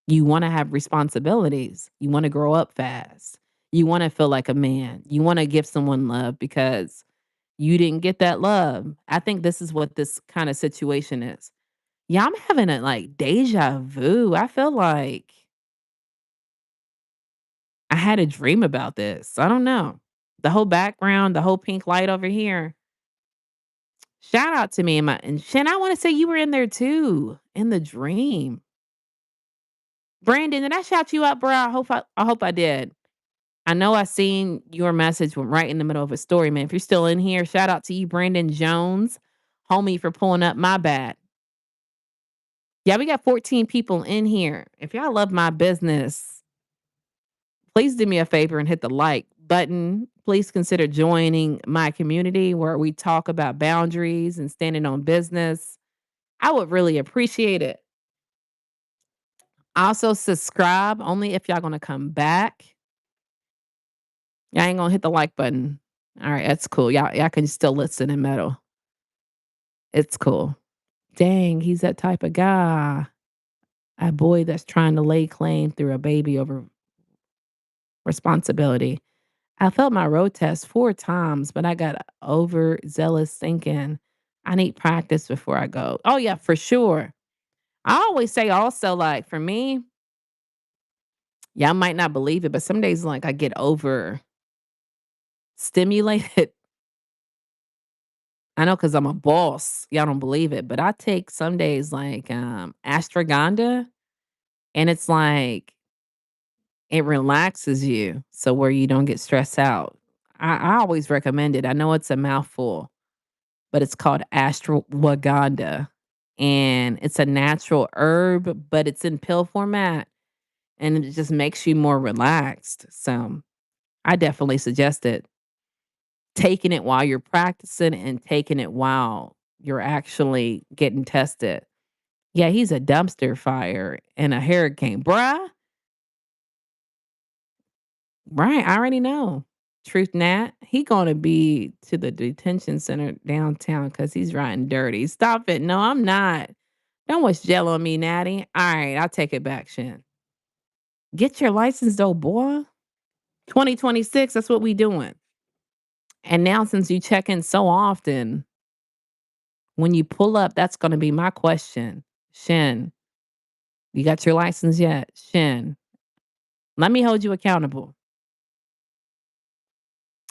you want to have responsibilities. You want to grow up fast. You want to feel like a man. You want to give someone love because you didn't get that love. I think this is what this kind of situation is. Yeah, I'm having a like deja vu. I feel like I had a dream about this. I don't know. The whole background, the whole pink light over here. Shout out to me and Shen, I want to say you were in there too in the dream. Brandon, did I shout you out, bro? I hope I did. I know I seen your message right in the middle of a story, man. If you're still in here, shout out to you, Brandon Jones, homie, for pulling up. My bad. Yeah, we got 14 people in here. If y'all love my business, please do me a favor and hit the like button. Please consider joining my community where we talk about boundaries and standing on business. I would really appreciate it. Also, subscribe only if y'all gonna come back. Y'all ain't gonna hit the like button. All right, that's cool. Y'all can still listen in metal. It's cool. Dang, he's that type of guy. A boy that's trying to lay claim through a baby over responsibility. I failed my road test 4 times, but I got overzealous thinking I need practice before I go. Oh, yeah, for sure. I always say also, like, for me, y'all might not believe it, but some days, like, I get over stimulated. I know because I'm a boss. Y'all don't believe it, but I take some days like ashwagandha, and it's like it relaxes you, so where you don't get stressed out. I always recommend it. I know it's a mouthful, but it's called ashwagandha, and it's a natural herb, but it's in pill format, and it just makes you more relaxed. So I definitely suggest it. Taking it while you're practicing and taking it while you're actually getting tested. Yeah, he's a dumpster fire and a hurricane. Bruh, right, I already know. Truth Nat, he gonna be to the detention center downtown because he's riding dirty. Stop it. No, I'm not. Don't wish jail on me, Natty. All right, I'll take it back, Shin. Get your license though, boy. 2026, that's what we doing. And now since you check in so often, when you pull up, that's gonna be my question. Shin, you got your license yet? Shin, let me hold you accountable.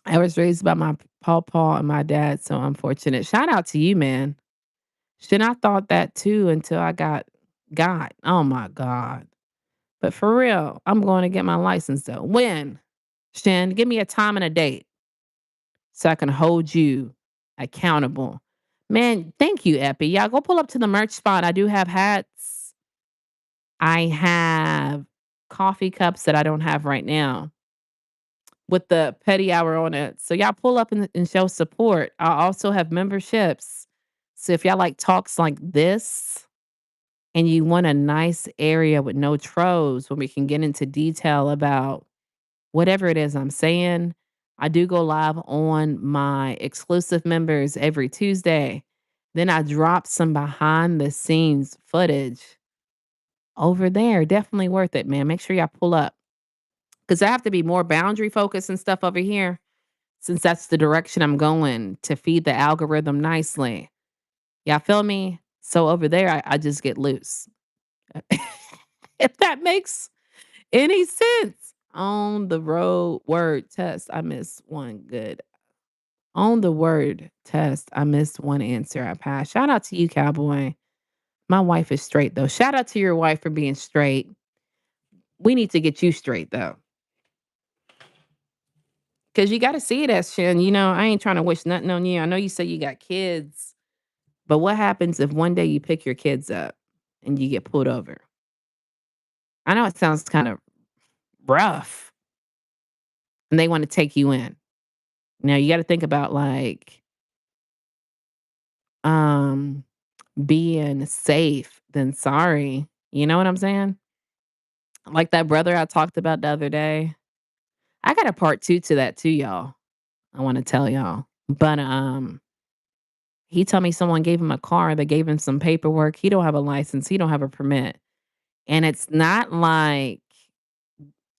I was raised by my pawpaw and my dad, so unfortunate. Shout out to you, man. Shin, I thought that too until I got. Oh my God. But for real, I'm going to get my license though. When? Shin, give me a time and a date so I can hold you accountable. Man, thank you, Epi. Y'all go pull up to the merch spot. I do have hats. I have coffee cups that I don't have right now with the petty hour on it. So y'all pull up and show support. I also have memberships. So if y'all like talks like this, and you want a nice area with no trolls where we can get into detail about whatever it is I'm saying. I do go live on my exclusive members every Tuesday. Then I drop some behind the scenes footage over there. Definitely worth it, man. Make sure y'all pull up because I have to be more boundary focused and stuff over here since that's the direction I'm going to feed the algorithm nicely. Y'all feel me? So over there, I just get loose. If that makes any sense. On the road word test, I missed one good. On the word test, I missed one answer. I passed. Shout out to you, cowboy. My wife is straight though. Shout out to your wife for being straight. We need to get you straight though. Cause you gotta see it as Shin. You know, I ain't trying to wish nothing on you. I know you say you got kids, but what happens if one day you pick your kids up and you get pulled over? I know it sounds kind of rough and they want to take you in. Now you gotta think about like um being safe than sorry. You know what I'm saying? Like that brother I talked about the other day. I got a part 2 to that too, y'all. I wanna tell y'all. But, he told me someone gave him a car, they gave him some paperwork. He don't have a license, he don't have a permit. And it's not like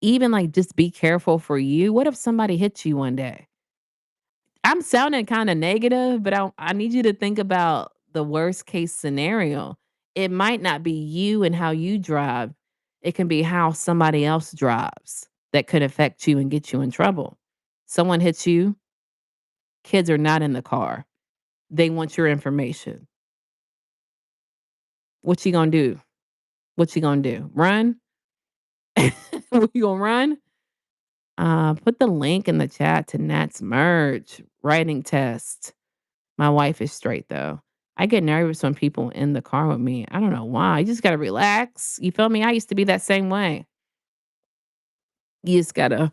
even, like, just be careful for you. What if somebody hits you one day? I'm sounding kinda negative, but I need you to think about the worst case scenario. It might not be you and how you drive. It can be how somebody else drives that could affect you and get you in trouble. Someone hits you, kids are not in the car. They want your information. What you gonna do? What you gonna do? Run? You gonna run? Put the link in the chat to Nat's merch writing test. My wife is straight though. I get nervous when people in the car with me. I don't know why. You just gotta relax. You feel me? I used to be that same way. You just gotta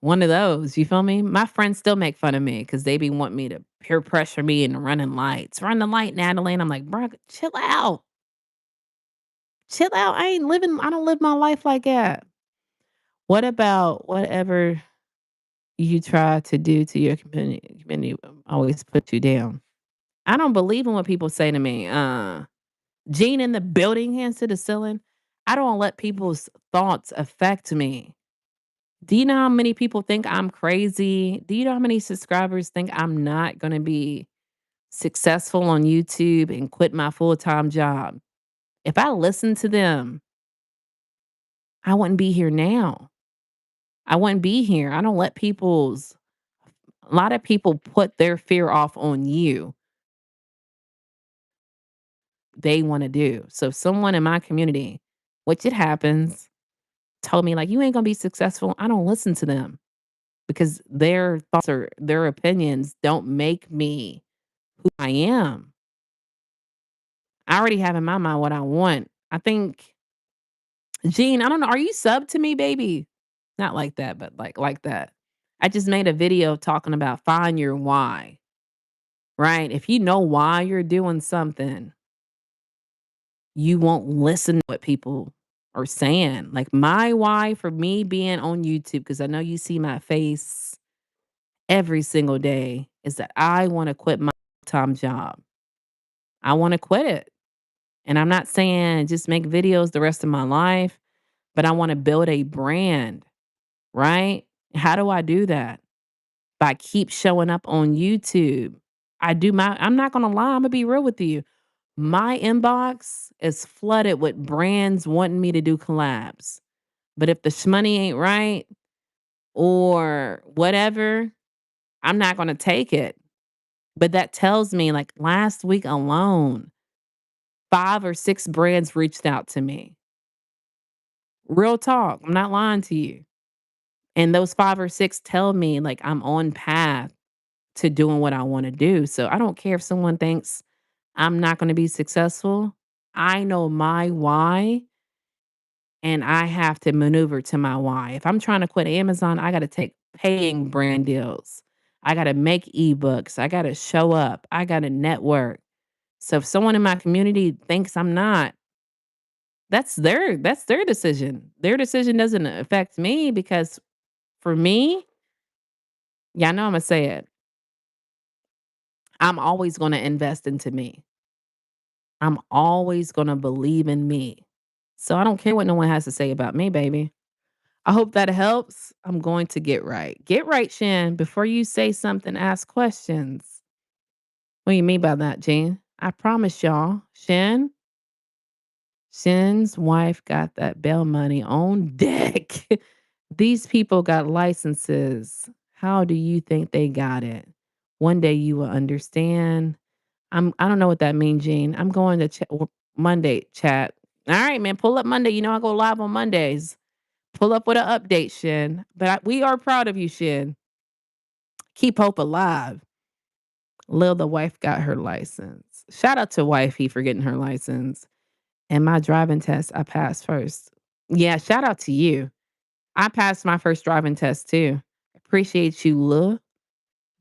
one of those. You feel me? My friends still make fun of me because they be want me to peer pressure me into running lights. Run the light, Natalie. And I'm like, bro, chill out. Chill out. I don't live my life like that. What about whatever you try to do to your community always put you down? I don't believe in what people say to me. Gene in the building, hands to the ceiling. I don't let people's thoughts affect me. Do you know how many people think I'm crazy? Do you know how many subscribers think I'm not going to be successful on YouTube and quit my full time job? If I listened to them, I wouldn't be here now. I wouldn't be here. I don't let a lot of people put their fear off on you. They want to do. So, if someone in my community, which it happens, told me, like, you ain't going to be successful, I don't listen to them because their thoughts or their opinions don't make me who I am. I already have in my mind what I want. I think, Gene, I don't know. Are you sub to me, baby? Not like that, but like that. I just made a video talking about find your why, right? If you know why you're doing something, you won't listen to what people are saying. Like my why for me being on YouTube, because I know you see my face every single day, is that I want to quit my time job. I want to quit it. And I'm not saying just make videos the rest of my life, but I want to build a brand, right? How do I do that? By keep showing up on YouTube. I'm not gonna lie, I'm gonna be real with you. My inbox is flooded with brands wanting me to do collabs. But if the shmoney ain't right or whatever, I'm not gonna take it. But that tells me like last week alone, 5 or 6 brands reached out to me. Real talk. I'm not lying to you. And those 5 or 6 tell me like I'm on path to doing what I want to do. So I don't care if someone thinks I'm not going to be successful. I know my why and I have to maneuver to my why. If I'm trying to quit Amazon, I got to take paying brand deals. I got to make ebooks. I got to show up. I got to network. So if someone in my community thinks I'm not, that's their decision. Their decision doesn't affect me because for me, yeah, I know Imma say it. I'm always gonna invest into me. I'm always gonna believe in me. So I don't care what no one has to say about me, baby. I hope that helps. I'm going to get right. Get right, Shan. Before you say something, ask questions. What do you mean by that, Jean? I promise y'all, Shin's wife got that bail money on deck. These people got licenses. How do you think they got it? One day you will understand. I don't know what that means, Jean. I'm going to Monday chat. All right, man. Pull up Monday. You know I go live on Mondays. Pull up with an update, Shin. But we are proud of you, Shin. Keep hope alive. Lil, the wife, got her license. Shout out to wifey for getting her license. And my driving test, I passed first. Yeah, shout out to you. I passed my first driving test too. Appreciate you, Lil.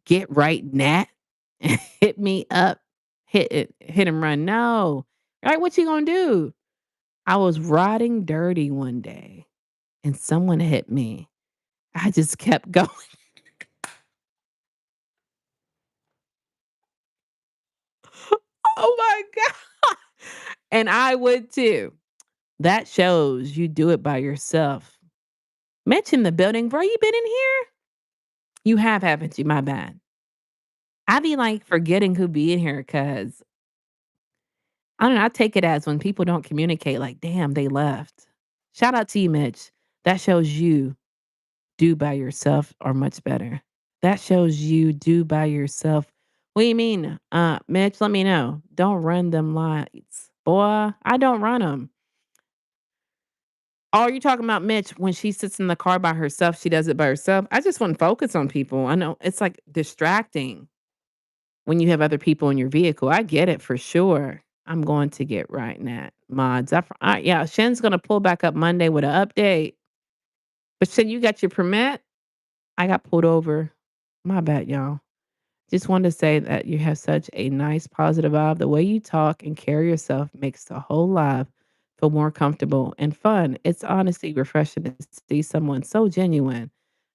Get right, Nat. Hit me up. Hit it. Hit and run. No. Right, what you gonna do? I was riding dirty one day and someone hit me. I just kept going. Oh my God. And I would too. That shows you do it by yourself. Mention the building, bro. You been in here? You have, haven't you? My bad. I be like forgetting who be in here because I don't know. I take it as when people don't communicate, like, damn, they left. Shout out to you, Mitch. That shows you do by yourself are much better. That shows you do by yourself. What do you mean? Mitch, let me know. Don't run them lights. Boy, I don't run them. Oh, you talking about Mitch when she sits in the car by herself, she does it by herself. I just want to focus on people. I know it's like distracting when you have other people in your vehicle. I get it for sure. I'm going to get right, Nat. Mods. Yeah, Shen's going to pull back up Monday with an update. But Shen, you got your permit? I got pulled over. My bad, y'all. Just wanted to say that you have such a nice, positive vibe. The way you talk and carry yourself makes the whole life feel more comfortable and fun. It's honestly refreshing to see someone so genuine.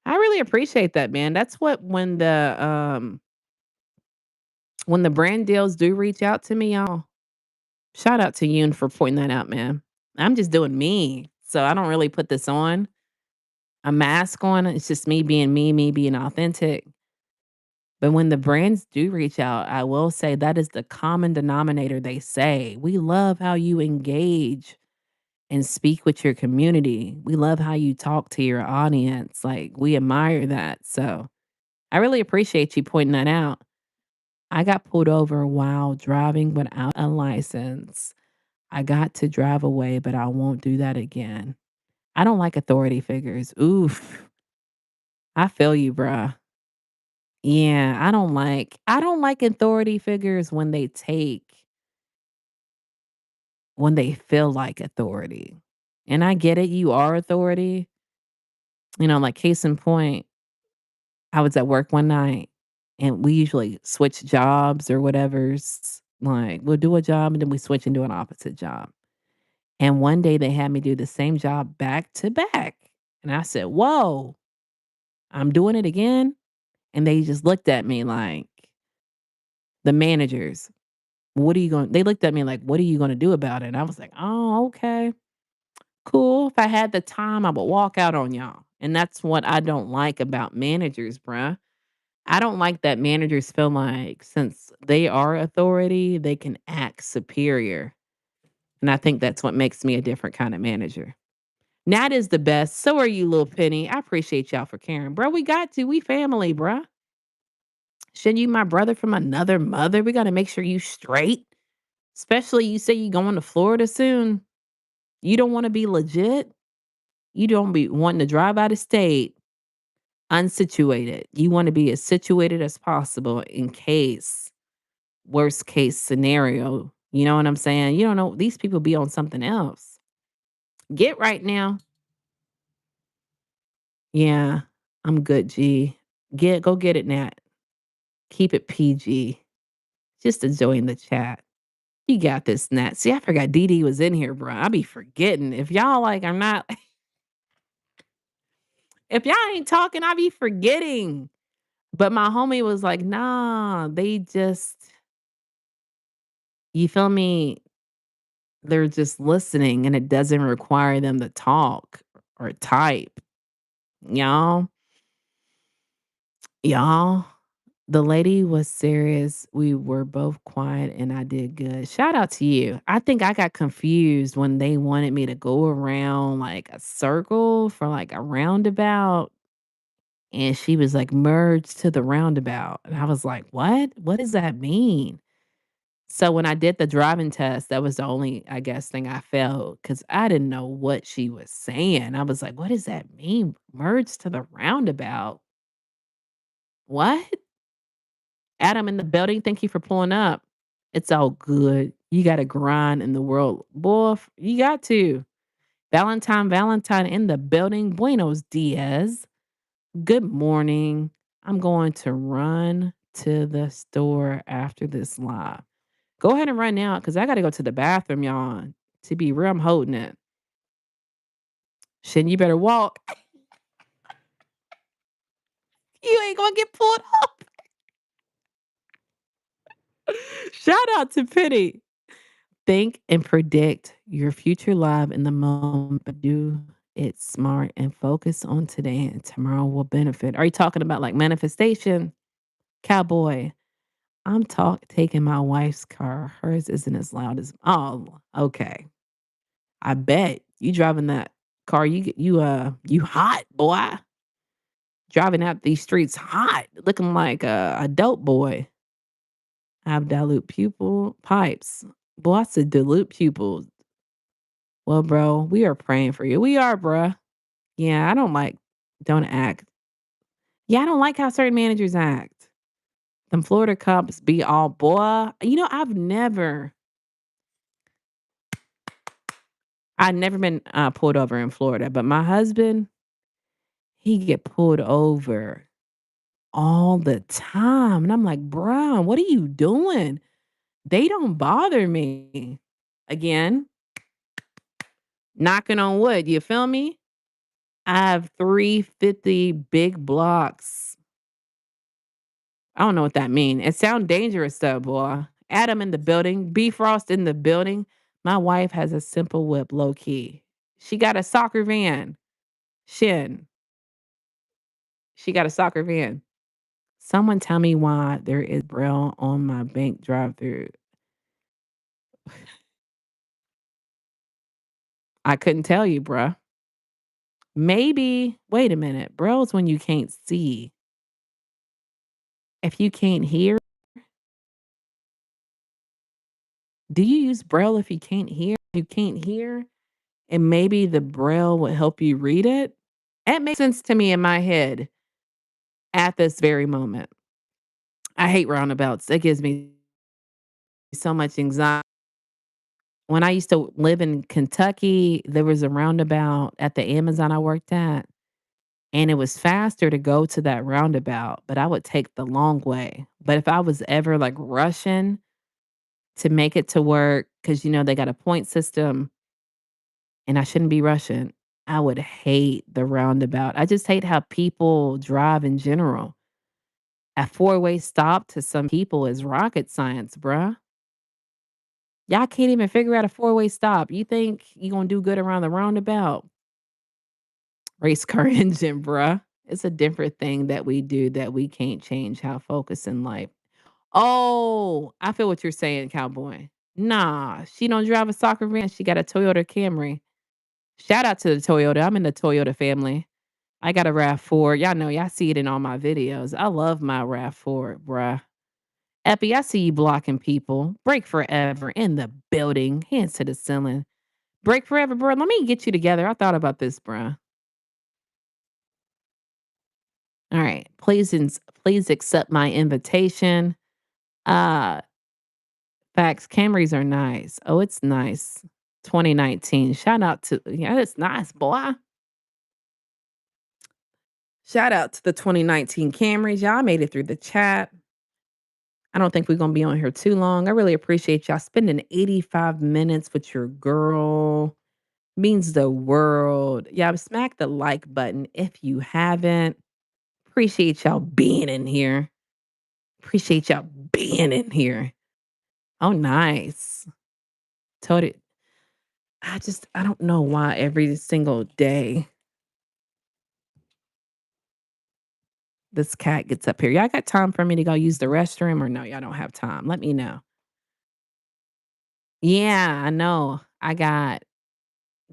I really appreciate that, man. That's what when the brand deals do reach out to me, y'all. Shout out to you for pointing that out, man. I'm just doing me, so I don't really put this on a mask on. It's just me being authentic. But when the brands do reach out, I will say that is the common denominator they say. We love how you engage and speak with your community. We love how you talk to your audience. Like, we admire that. So I really appreciate you pointing that out. I got pulled over while driving without a license. I got to drive away, but I won't do that again. I don't like authority figures. Oof. I feel you, bruh. Yeah, I don't like authority figures when they feel like authority. And I get it, you are authority. Like case in point, I was at work one night and we usually switch jobs or whatever's like we'll do a job and then we switch and do an opposite job. And one day they had me do the same job back to back. And I said, "Whoa, I'm doing it again." And they just looked at me like the managers. What are you going They looked at me like, "What are you gonna do about it?" And I was like, "Oh, okay. Cool. If I had the time, I would walk out on y'all." And that's what I don't like about managers, bruh. I don't like that managers feel like since they are authority, they can act superior. And I think that's what makes me a different kind of manager. Nat is the best. So are you, little Penny. I appreciate y'all for caring. Bro, we got to. We family, bruh. Shouldn't you my brother from another mother? We got to make sure you straight. Especially you say you going to Florida soon. You don't want to be legit. You don't be wanting to drive out of state unsituated. You want to be as situated as possible in case worst case scenario. You know what I'm saying? You don't know these people be on something else. Get right now. Yeah, I'm good, G. Go get it, Nat. Keep it PG. Just enjoying the chat. You got this, Nat. See, I forgot Dee was in here, bro. I be forgetting. If y'all like, I'm not. If y'all ain't talking, I be forgetting. But my homie was like, "Nah, they just, you feel me? They're just listening and it doesn't require them to talk or type." Y'all, y'all, the lady was serious. We were both quiet and I did good. Shout out to you. I think I got confused when they wanted me to go around like a circle for like a roundabout. And she was like, merge to the roundabout. And I was like, what? What does that mean? So when I did the driving test, that was the only, I guess, thing I failed because I didn't know what she was saying. I was like, what does that mean? Merge to the roundabout. What? Adam in the building, thank you for pulling up. It's all good. You got to grind in the world. Boy, you got to. Valentine in the building. Buenos dias. Good morning. I'm going to run to the store after this live. Go ahead and run now because I got to go to the bathroom, y'all. To be real, I'm holding it. Shin, you better walk. You ain't going to get pulled up. Shout out to Penny. Think and predict your future live in the moment, but do it smart and focus on today, and tomorrow will benefit. Are you talking about like manifestation? Cowboy, I'm taking my wife's car. Hers isn't as loud as, oh, okay. I bet you driving that car. You hot boy. Driving out these streets hot, looking like a dope boy. I have dilute pupil pipes. Boy, I said dilute pupils. Well, bro, we are praying for you. We are, bruh. Yeah, don't act. Yeah, I don't like how certain managers act. Them Florida cops be all, boy. I've never been pulled over in Florida, but my husband, he get pulled over all the time. And I'm like, bruh, what are you doing? They don't bother me. Again, knocking on wood, you feel me? I have 350 big blocks. I don't know what that mean. It sound dangerous though, boy. Adam in the building, B Frost in the building. My wife has a simple whip, low key. She got a soccer van. Shin. She got a soccer van. Someone tell me why there is Braille on my bank drive through. I couldn't tell you, bruh. Maybe, wait a minute. Braille's when you can't see. If you can't hear, do you use Braille if you can't hear? You can't hear, and maybe the Braille will help you read it? It makes sense to me in my head at this very moment. I hate roundabouts. It gives me so much anxiety. When I used to live in Kentucky, there was a roundabout at the Amazon I worked at, and it was faster to go to that roundabout, but I would take the long way. But if I was ever like rushing to make it to work, because they got a point system and I shouldn't be rushing, I would hate the roundabout. I just hate how people drive in general. A four-way stop to some people is rocket science, bruh. Y'all can't even figure out a four-way stop. You think you gonna do good around the roundabout? Race car engine, bruh. It's a different thing that we do that we can't change how focus in life. Oh, I feel what you're saying, cowboy. Nah, she don't drive a soccer van. She got a Toyota Camry. Shout out to the Toyota. I'm in the Toyota family. I got a RAV4. Y'all know, y'all see it in all my videos. I love my RAV4, bruh. Epi, I see you blocking people. Break forever in the building. Hands to the ceiling. Break forever, bro. Let me get you together. I thought about this, bruh. All right. Please accept my invitation. Uh Facts. Camrys are nice. Oh, it's nice. 2019. Shout out to, yeah, it's nice, boy. Shout out to the 2019 Camrys. Y'all made it through the chat. I don't think we're gonna be on here too long. I really appreciate y'all spending 85 minutes with your girl. Means the world. Y'all smack the like button if you haven't. Appreciate y'all being in here. Appreciate y'all being in here. Oh, nice. Told it. I don't know why every single day this cat gets up here. Y'all got time for me to go use the restroom or no, y'all don't have time? Let me know. Yeah, I know. I got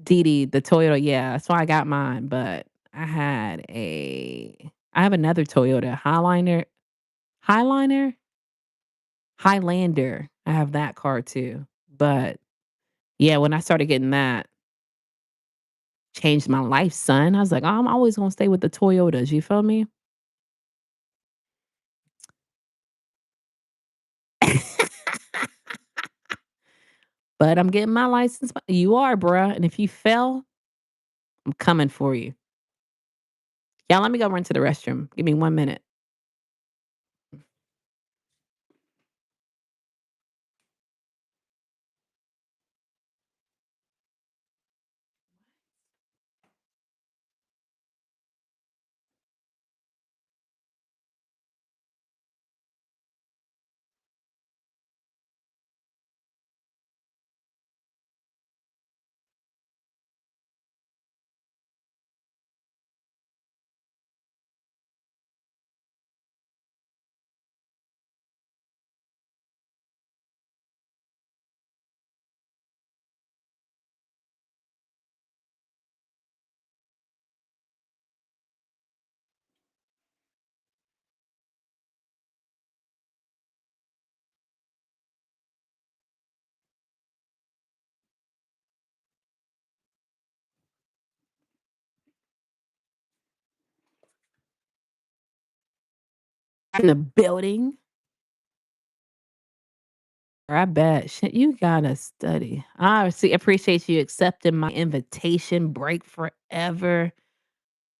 Didi, the Toyota. Yeah, that's why I got mine. But I have another Toyota Highliner, Highlander. I have that car too. But yeah, when I started getting that, changed my life, son. I was like, oh, I'm always gonna stay with the Toyotas. You feel me? But I'm getting my license. You are, bruh. And if you fail, I'm coming for you. Yeah, let me go run to the restroom. Give me 1 minute. In the building. I bet. Shit, you gotta study. I see appreciate you accepting my invitation. Break forever.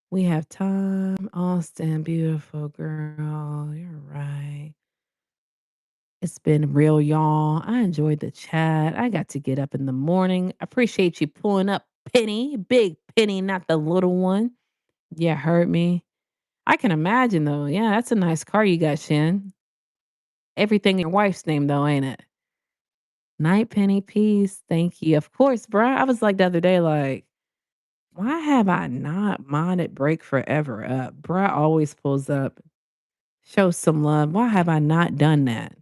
We have time. Austin, beautiful girl. You're right. It's been real, y'all. I enjoyed the chat. I got to get up in the morning. Appreciate you pulling up, Penny. Big Penny, not the little one. Yeah, heard me. I can imagine though. Yeah, that's a nice car you got, Shin. Everything in your wife's name though, ain't it? Night, Penny, peace. Thank you. Of course, bruh. I was like the other day, like, why have I not modded Break Forever up? Bruh always pulls up, shows some love. Why have I not done that?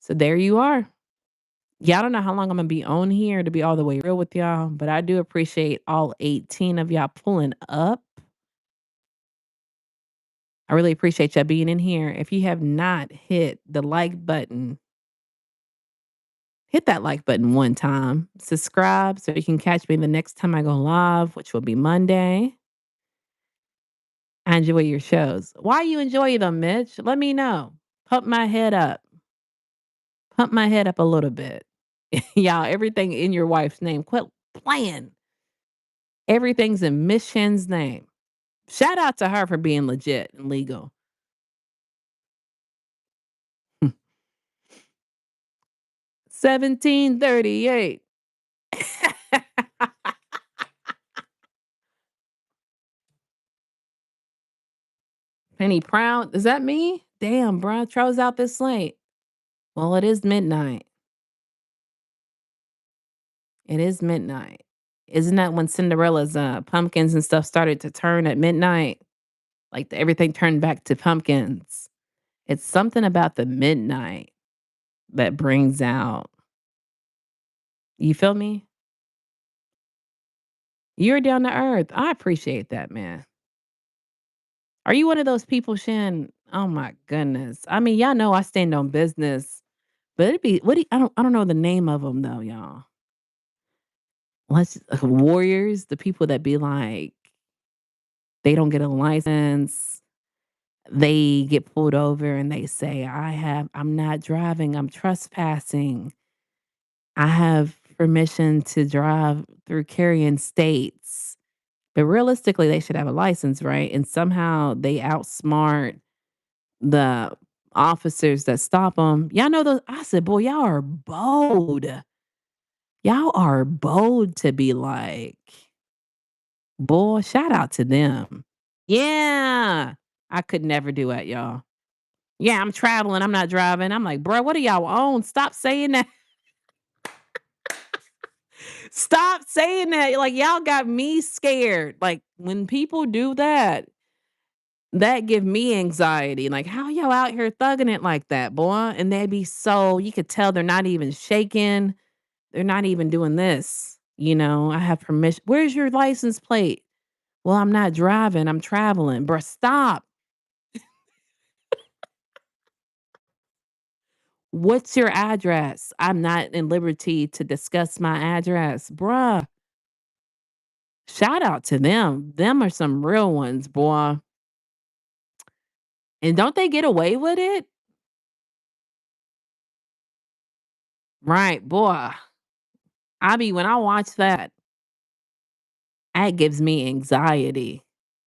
So there you are. Yeah, I don't know how long I'm gonna be on here to be all the way real with y'all, but I do appreciate all 18 of y'all pulling up. I really appreciate y'all being in here. If you have not hit the like button, hit that like button one time. Subscribe so you can catch me the next time I go live, which will be Monday. I enjoy your shows. Why you enjoy them, Mitch? Let me know. Pump my head up. Pump my head up a little bit. Y'all, everything in your wife's name. Quit playing. Everything's in Miss Shen's name. Shout out to her for being legit and legal. 1738. Penny Proud. Is that me? Damn, bro. Tro's out this late. Well, it is midnight. It is midnight. Isn't that when Cinderella's pumpkins and stuff started to turn at midnight? Like everything turned back to pumpkins. It's something about the midnight that brings out, you feel me? You're down to earth. I appreciate that, man. Are you one of those people, Shan? Oh my goodness. I mean, y'all know I stand on business, but it'd be I don't know the name of them though, y'all. Let's warriors, the people that be like they don't get a license, they get pulled over and they say, I'm not driving, I'm trespassing. I have permission to drive through carrying states. But realistically, they should have a license, right? And somehow they outsmart the officers that stop them. Y'all know those I said, "Boy, y'all are bold. Y'all are bold to be like, boy, shout out to them." Yeah. I could never do it, y'all. Yeah, I'm traveling, I'm not driving. I'm like, "Bro, what do y'all own? Stop saying that. Stop saying that." Like, y'all got me scared. Like, when people do that, that give me anxiety. Like, how y'all out here thugging it like that, boy? And they be so you could tell they're not even shaking. They're not even doing this. I have permission. Where's your license plate? Well, I'm not driving. I'm traveling. Bruh, stop. What's your address? I'm not in liberty to discuss my address. Bruh, shout out to them. Them are some real ones, boy. And don't they get away with it? Right, boy. When I watch that gives me anxiety.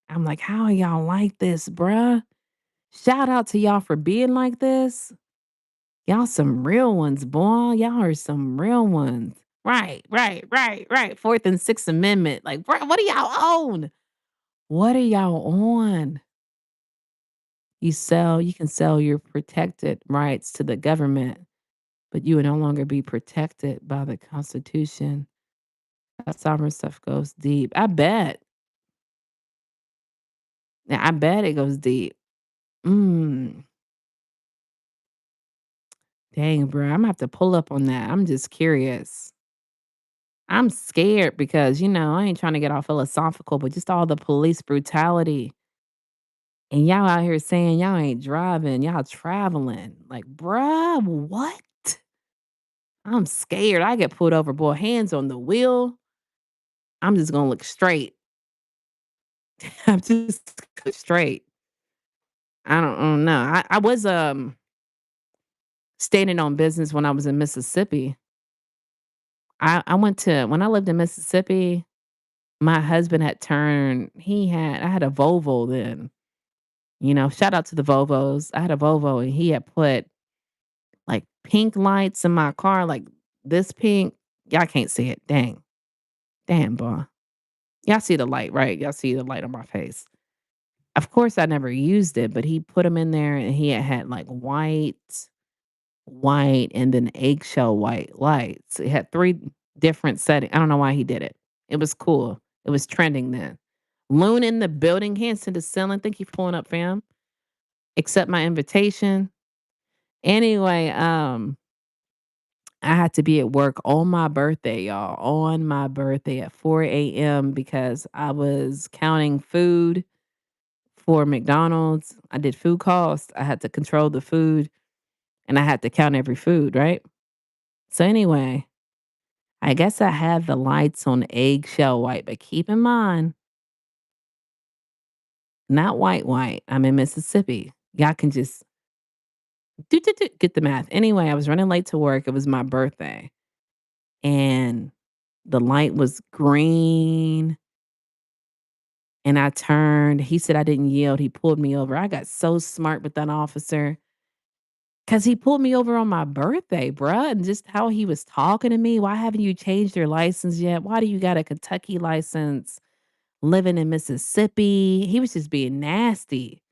I'm like, how are y'all like this, bruh? Shout out to y'all for being like this. Y'all some real ones, boy. Y'all are some real ones. Right, right, right, right. Fourth and Sixth Amendment. Like, bruh, what do y'all own? What are y'all on? You can sell your protected rights to the government, but you would no longer be protected by the Constitution. That sovereign stuff goes deep. I bet. Yeah, I bet it goes deep. Mm. Dang, bro. I'm gonna have to pull up on that. I'm just curious. I'm scared because, I ain't trying to get all philosophical, but just all the police brutality. And y'all out here saying y'all ain't driving, y'all traveling. Like, bruh, what? I'm scared. I get pulled over, boy, hands on the wheel. I'm just gonna look straight. I'm just look straight. I don't know. I was standing on business when I was in Mississippi. I went to when I lived in Mississippi, my husband had turned I had a Volvo then. Shout out to the Volvos. I had a Volvo and he had put like pink lights in my car, like this pink. Y'all can't see it. Dang. Damn, boy. Y'all see the light, right? Y'all see the light on my face. Of course, I never used it, but he put them in there and he had like white, and then eggshell white lights. It had three different settings. I don't know why he did it. It was cool. It was trending then. Loon in the building, hands to the ceiling. Thank you for pulling up, fam. Accept my invitation. Anyway, I had to be at work on my birthday, y'all. On my birthday at 4 a.m. because I was counting food for McDonald's. I did food costs. I had to control the food and I had to count every food, right? So anyway, I guess I had the lights on eggshell white, but keep in mind, not white white. I'm in Mississippi. Y'all can just get the math. Anyway, I was running late to work. It was my birthday. And the light was green and I turned. He said I didn't yield. He pulled me over. I got so smart with that officer because he pulled me over on my birthday, bruh, and just how he was talking to me. Why haven't you changed your license yet? Why do you got a Kentucky license living in Mississippi? He was just being nasty.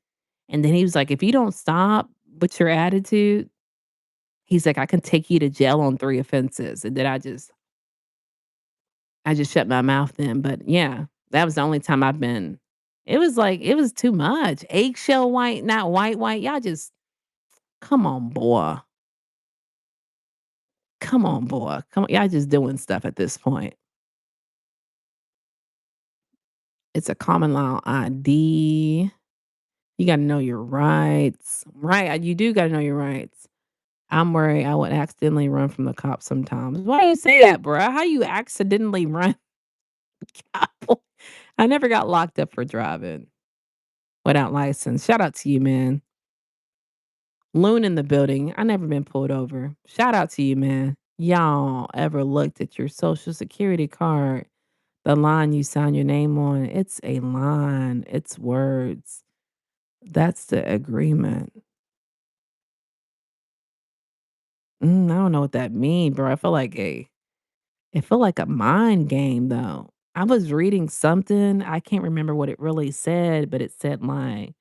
And then he was like, if you don't stop with your attitude, he's like, I can take you to jail on 3 offenses. And then I just shut my mouth then. But yeah, that was the only time I've been. It was like, it was too much. Eggshell white, not white, white. Y'all just, come on, boy. Come on, boy. Come on. Y'all just doing stuff at this point. It's a common law ID. You got to know your rights. Right. You do got to know your rights. I'm worried I would accidentally run from the cops sometimes. Why you say that, bro? How you accidentally run? I never got locked up for driving without license. Shout out to you, man. Loon in the building. I never been pulled over. Shout out to you, man. Y'all ever looked at your social security card? The line you sign your name on, it's a line. It's words. That's the agreement. I don't know what that mean, bro. It felt like a mind game, though. I was reading something, I can't remember what it really said, but it said, like,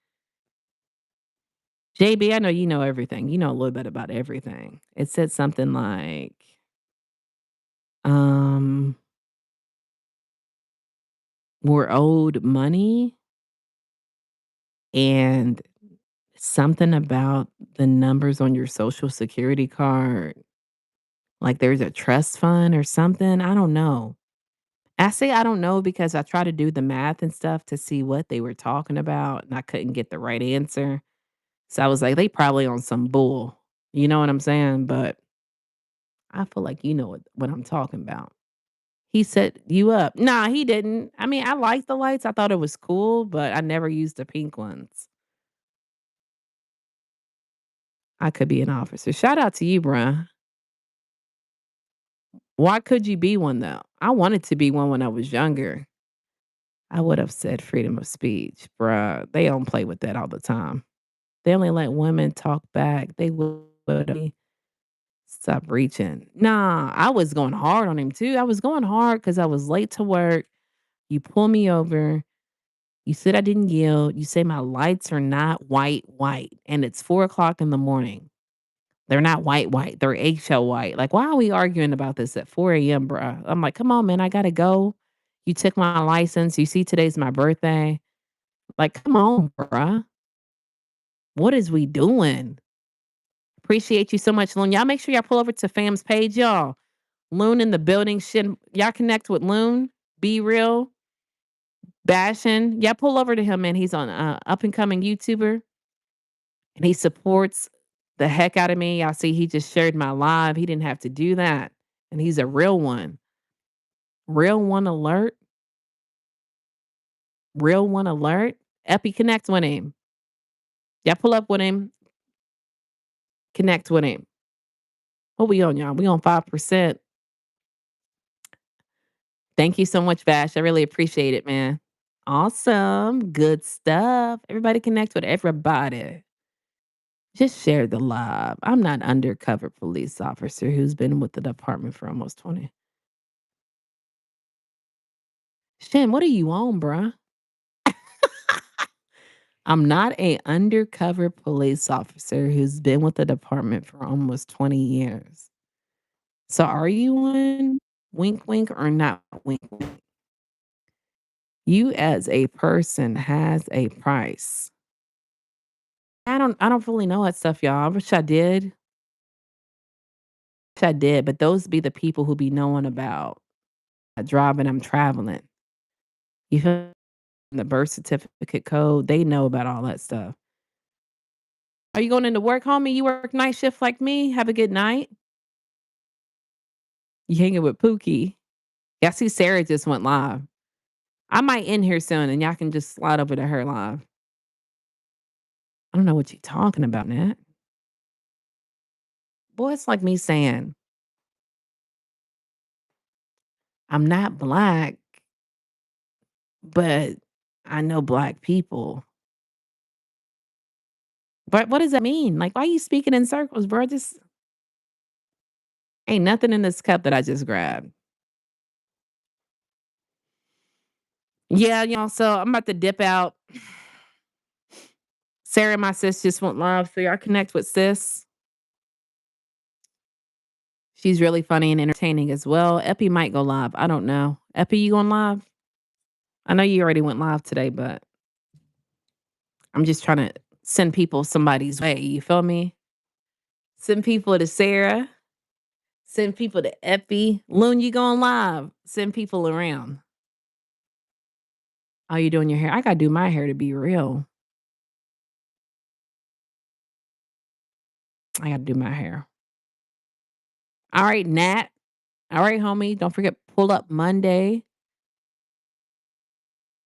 JB, I know you know everything. You know a little bit about everything. It said something like, um, we're owed money and something about the numbers on your social security card. Like there's a trust fund or something. I don't know. I say I don't know because I try to do the math and stuff to see what they were talking about and I couldn't get the right answer. So I was like, they probably on some bull. You know what I'm saying? But I feel like you know what I'm talking about. He set you up. Nah, he didn't. I mean, I liked the lights. I thought it was cool, but I never used the pink ones. I could be an officer. Shout out to you, bruh. Why could you be one though? I wanted to be one when I was younger. I would have said freedom of speech, bruh. They don't play with that all the time. They only let women talk back. They would stop reaching. Nah, I was going hard on him too. I was going hard because I was late to work. You pull me over. You said I didn't yield. You say my lights are not white, and it's 4 o'clock in the morning. They're not white. They're eggshell white. Like, why are we arguing about this at 4 a.m., bruh? I'm like, come on, man. I gotta go. You took my license. You see, today's my birthday. Like, come on, bruh. What is we doing? Appreciate you so much, Loon. Y'all make sure y'all pull over to Fam's page, y'all. Loon in the building. Shit, y'all connect with Loon. Be real. Bashing. Yeah, pull over to him, man. He's on up and coming YouTuber and he supports the heck out of me. Y'all see he just shared my live. He didn't have to do that. And he's a real one. Real one alert. Real one alert. Epi connect with him. Yeah, pull up with him. Connect with him. What we on, y'all? We on 5%. Thank you so much, Vash. I really appreciate it, man. Awesome. Good stuff. Everybody connect with everybody. Just share the live. I'm not undercover police officer who's been with the department for almost 20. Shin, what are you on, bruh? I'm not a undercover police officer who's been with the department for almost 20 years. So are you one? Wink, wink, or not wink, wink? You as a person has a price. I don't really know that stuff, y'all. I wish I did. Wish I did, but those be the people who be knowing about driving, I'm traveling. You feel the birth certificate code, they know about all that stuff. Are you going into work, homie? You work night shift like me? Have a good night. You hanging with Pookie. Yeah, I see Sarah just went live. I might end here soon and y'all can just slide over to her live. I don't know what you're talking about, Nat. Boy, it's like me saying, I'm not black, but I know black people. But what does that mean? Like, why are you speaking in circles, bro? Just ain't nothing in this cup that I just grabbed. Yeah, y'all. So I'm about to dip out. Sarah, my sis, just went live. So y'all connect with sis. She's really funny and entertaining as well. Epi might go live. I don't know. Epi, you going live? I know you already went live today, but I'm just trying to send people somebody's way. You feel me? Send people to Sarah. Send people to Epi. Loon, you going live. Send people around. How you doing your hair? I gotta do my hair to be real. I gotta do my hair. All right, Nat. All right, homie. Don't forget, pull up Monday.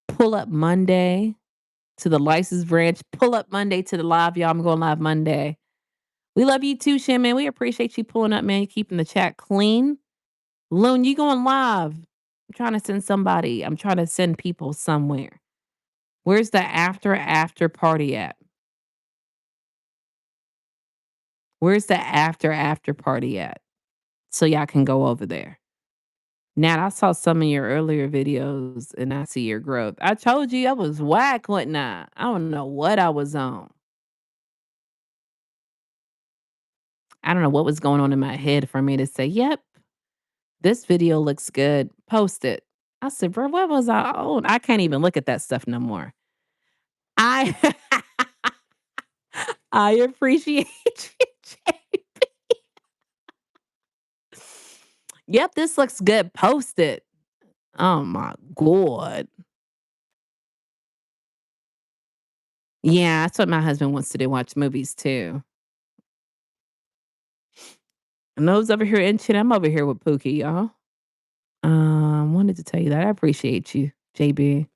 Pull up Monday to the license branch. Pull up Monday to the live, y'all. I'm going live Monday. We love you too, Shin, man. We appreciate you pulling up, man. You keeping the chat clean. Loon, you going live. I'm trying to send somebody. I'm trying to send people somewhere. Where's the after party at? Where's the after party at? So y'all can go over there. Now I saw some of your earlier videos and I see your growth. I told you I was whack, wasn't I? I don't know what I was on. I don't know what was going on in my head for me to say, "Yep, this video looks good. Post it." I said, "Bro, what was I on?" I can't even look at that stuff no more. I I appreciate you, Jay. Yep, this looks good. Post it. Oh my god. Yeah, that's what my husband wants to do, watch movies too. And those over here itching, I'm over here with Pookie, y'all. Wanted to tell you that. I appreciate you, JB.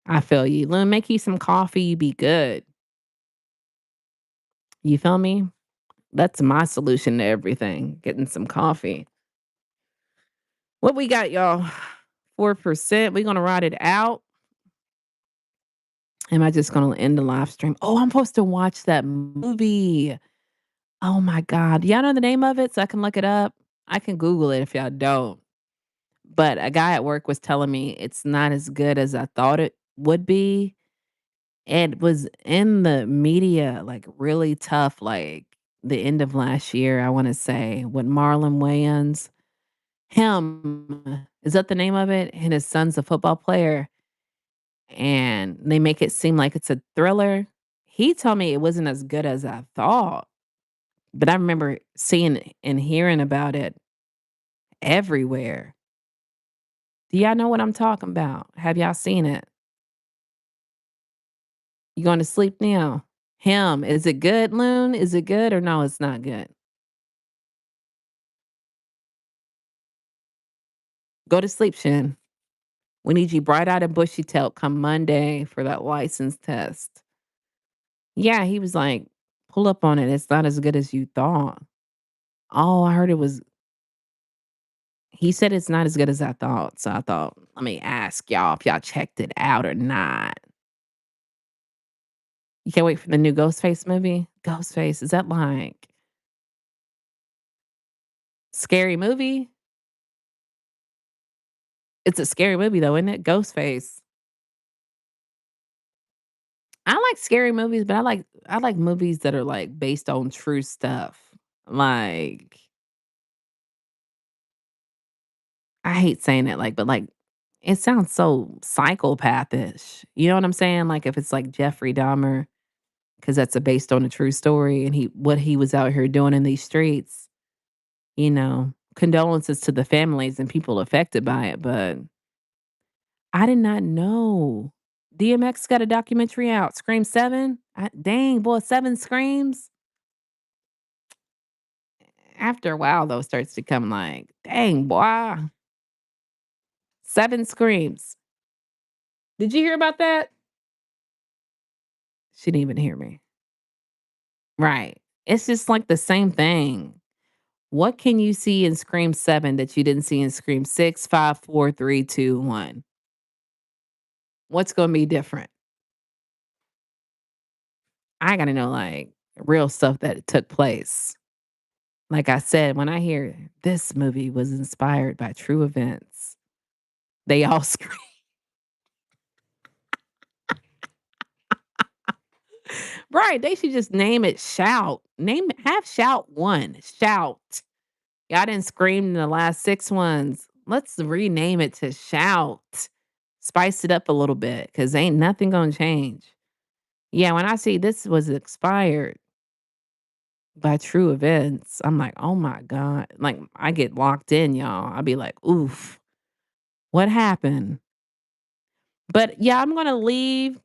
I feel you. Let me make you some coffee, you be good. You feel me? That's my solution to everything, getting some coffee. What we got, y'all? 4%. We gonna ride it out. Am I just gonna end the live stream? Oh, I'm supposed to watch that movie. Oh my God. Y'all know the name of it so I can look it up? I can Google it if y'all don't. But a guy at work was telling me it's not as good as I thought it would be. It was in the media, like really tough, like the end of last year, I want to say, with Marlon Wayans. Him, is that the name of it? And his son's a football player. And they make it seem like it's a thriller. He told me it wasn't as good as I thought. But I remember seeing and hearing about it everywhere. Do y'all know what I'm talking about? Have y'all seen it? You going to sleep now? Him, is it good, Loon? Is it good or no, it's not good? Go to sleep, Shin. We need you bright-eyed and bushy-tailed come Monday for that license test. Yeah, he was like, "Pull up on it. It's not as good as you thought." Oh, I heard it was he said it's not as good as I thought, so I thought, "Let me ask y'all if y'all checked it out or not." You can't wait for the new Ghostface movie? Ghostface, is that like scary movie? It's a scary movie though, isn't it? Ghostface. I like scary movies, but I like movies that are, like, based on true stuff. Like, I hate saying it, like, but, like, it sounds so psychopathish. You know what I'm saying? Like, if it's like Jeffrey Dahmer, because that's a based on a true story and what he was out here doing in these streets, condolences to the families and people affected by it, but I did not know. DMX got a documentary out, Scream 7? Dang, boy, 7 screams? After a while, though, it starts to come like, "Dang, boy, 7 screams." Did you hear about that? She didn't even hear me. Right. It's just like the same thing. What can you see in Scream 7 that you didn't see in Scream 6, 5, 4, 3, 2, 1? What's gonna be different? I gotta know, like, real stuff that took place. Like I said, when I hear this movie was inspired by true events, they all scream. Right, they should just name it Shout. Have Shout 1, Shout. Y'all didn't scream in the last 6 ones. Let's rename it to Shout. Spice it up a little bit, cause ain't nothing gonna change. Yeah, when I see this was expired by true events, I'm like, "Oh my god." Like, I get locked in, y'all. I'll be like, "Oof, what happened?" But, yeah, I'm gonna leave.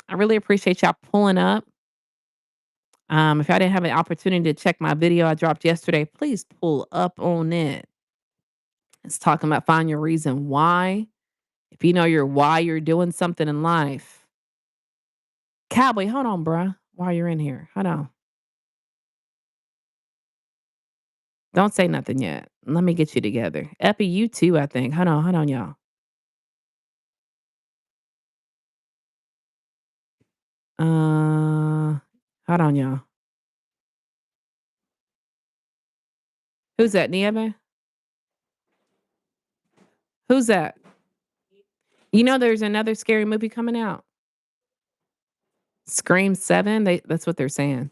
I really appreciate y'all pulling up. If y'all didn't have an opportunity to check my video I dropped yesterday, please pull up on it. It's talking about find your reason why. If you know your why you're doing something in life. Cowboy, hold on, bruh, while you're in here. Hold on. Don't say nothing yet. Let me get you together. Epi, you too, I think. Hold on, y'all. Hold on, y'all. Who's that, Nieme? Who's that? You know there's another scary movie coming out? Scream 7? That's what they're saying.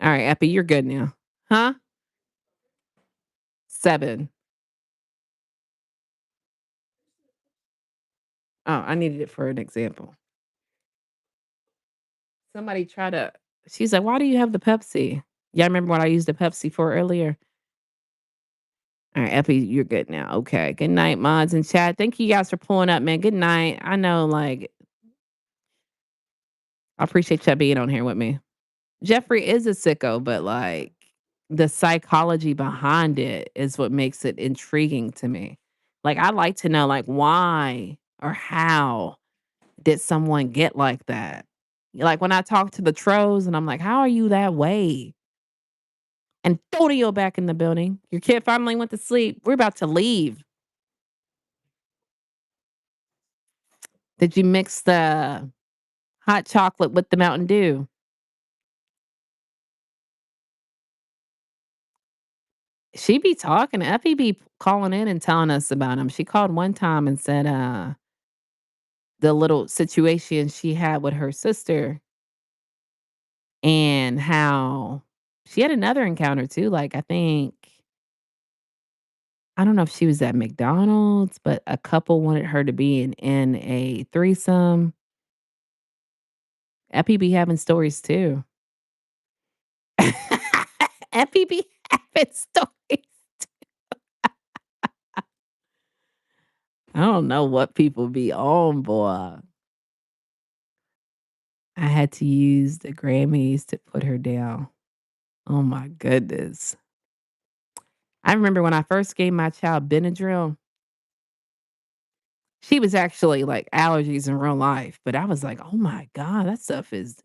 Alright, Epi, you're good now. Huh? 7. Oh, I needed it for an example. Somebody try to she's like, "Why do you have the Pepsi?" Y'all remember what I used the Pepsi for earlier? Alright, Epi, you're good now. Okay. Good night, mods and chat. Thank you guys for pulling up, man. Good night. I know, like, I appreciate y'all being on here with me. Jeffrey is a sicko, but, like, the psychology behind it is what makes it intriguing to me. Like, I like to know, like, why or how did someone get like that? Like, when I talk to the trolls and I'm like, "How are you that way?" Antonio back in the building. Your kid finally went to sleep. We're about to leave. Did you mix the hot chocolate with the Mountain Dew? She be talking. Effie be calling in and telling us about him. She called one time and said, the little situation she had with her sister and how she had another encounter too. Like, I think, I don't know if she was at McDonald's, but a couple wanted her to be in a threesome. Epi be having stories too. Epi be having stories. I don't know what people be on, boy. I had to use the Grammys to put her down. Oh my goodness. I remember when I first gave my child Benadryl, she was actually like allergies in real life, but I was like, "Oh my god, that stuff is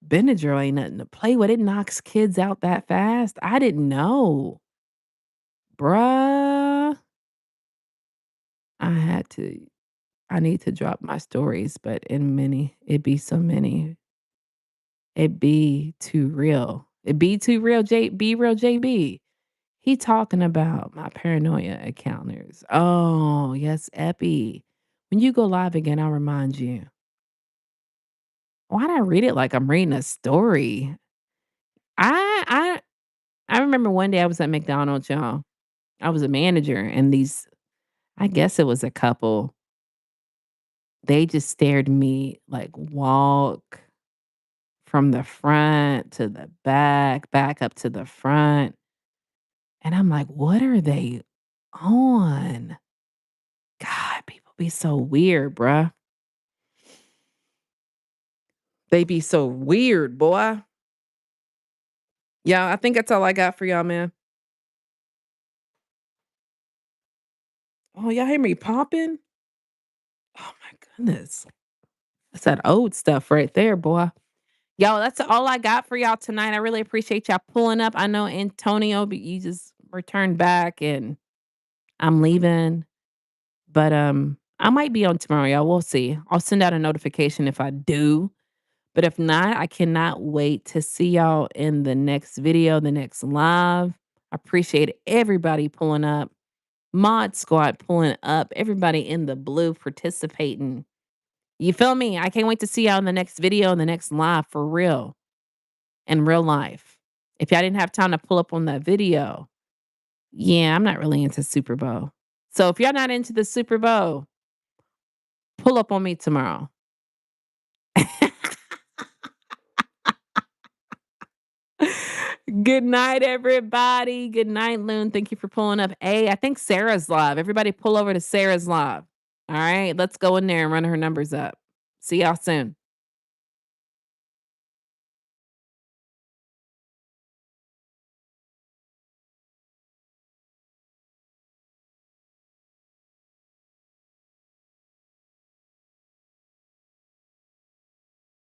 Benadryl ain't nothing to play with. It knocks kids out that fast." I didn't know. Bruh. I need to drop my stories, but in many, it be so many. It be too real. It be too real, be real JB. He talking about my paranoia encounters. Oh, yes, Epi. When you go live again, I'll remind you. Why'd I read it like I'm reading a story? I I I remember one day I was at McDonald's, y'all. I was a manager and these I guess it was a couple. They just stared me like walk from the front to the back, back up to the front. And I'm like, what are they on? God, people be so weird, bruh. They be so weird, boy. Yeah, I think that's all I got for y'all, man. Oh, y'all hear me popping? Oh my goodness. That's that old stuff right there, boy. Yo, that's all I got for y'all tonight. I really appreciate y'all pulling up. I know Antonio, but you just returned back and I'm leaving. But I might be on tomorrow, y'all. We'll see. I'll send out a notification if I do. But if not, I cannot wait to see y'all in the next video, the next live. I appreciate everybody pulling up. Mod Squad pulling up. Everybody in the blue participating. You feel me? I can't wait to see y'all in the next video, in the next live for real, in real life. If y'all didn't have time to pull up on that video, yeah, I'm not really into Super Bowl. So if y'all not into the Super Bowl, pull up on me tomorrow. Good night, everybody. Good night, Loon. Thank you for pulling up. Hey, I think Sarah's live. Everybody pull over to Sarah's live. All right, let's go in there and run her numbers up. See y'all soon.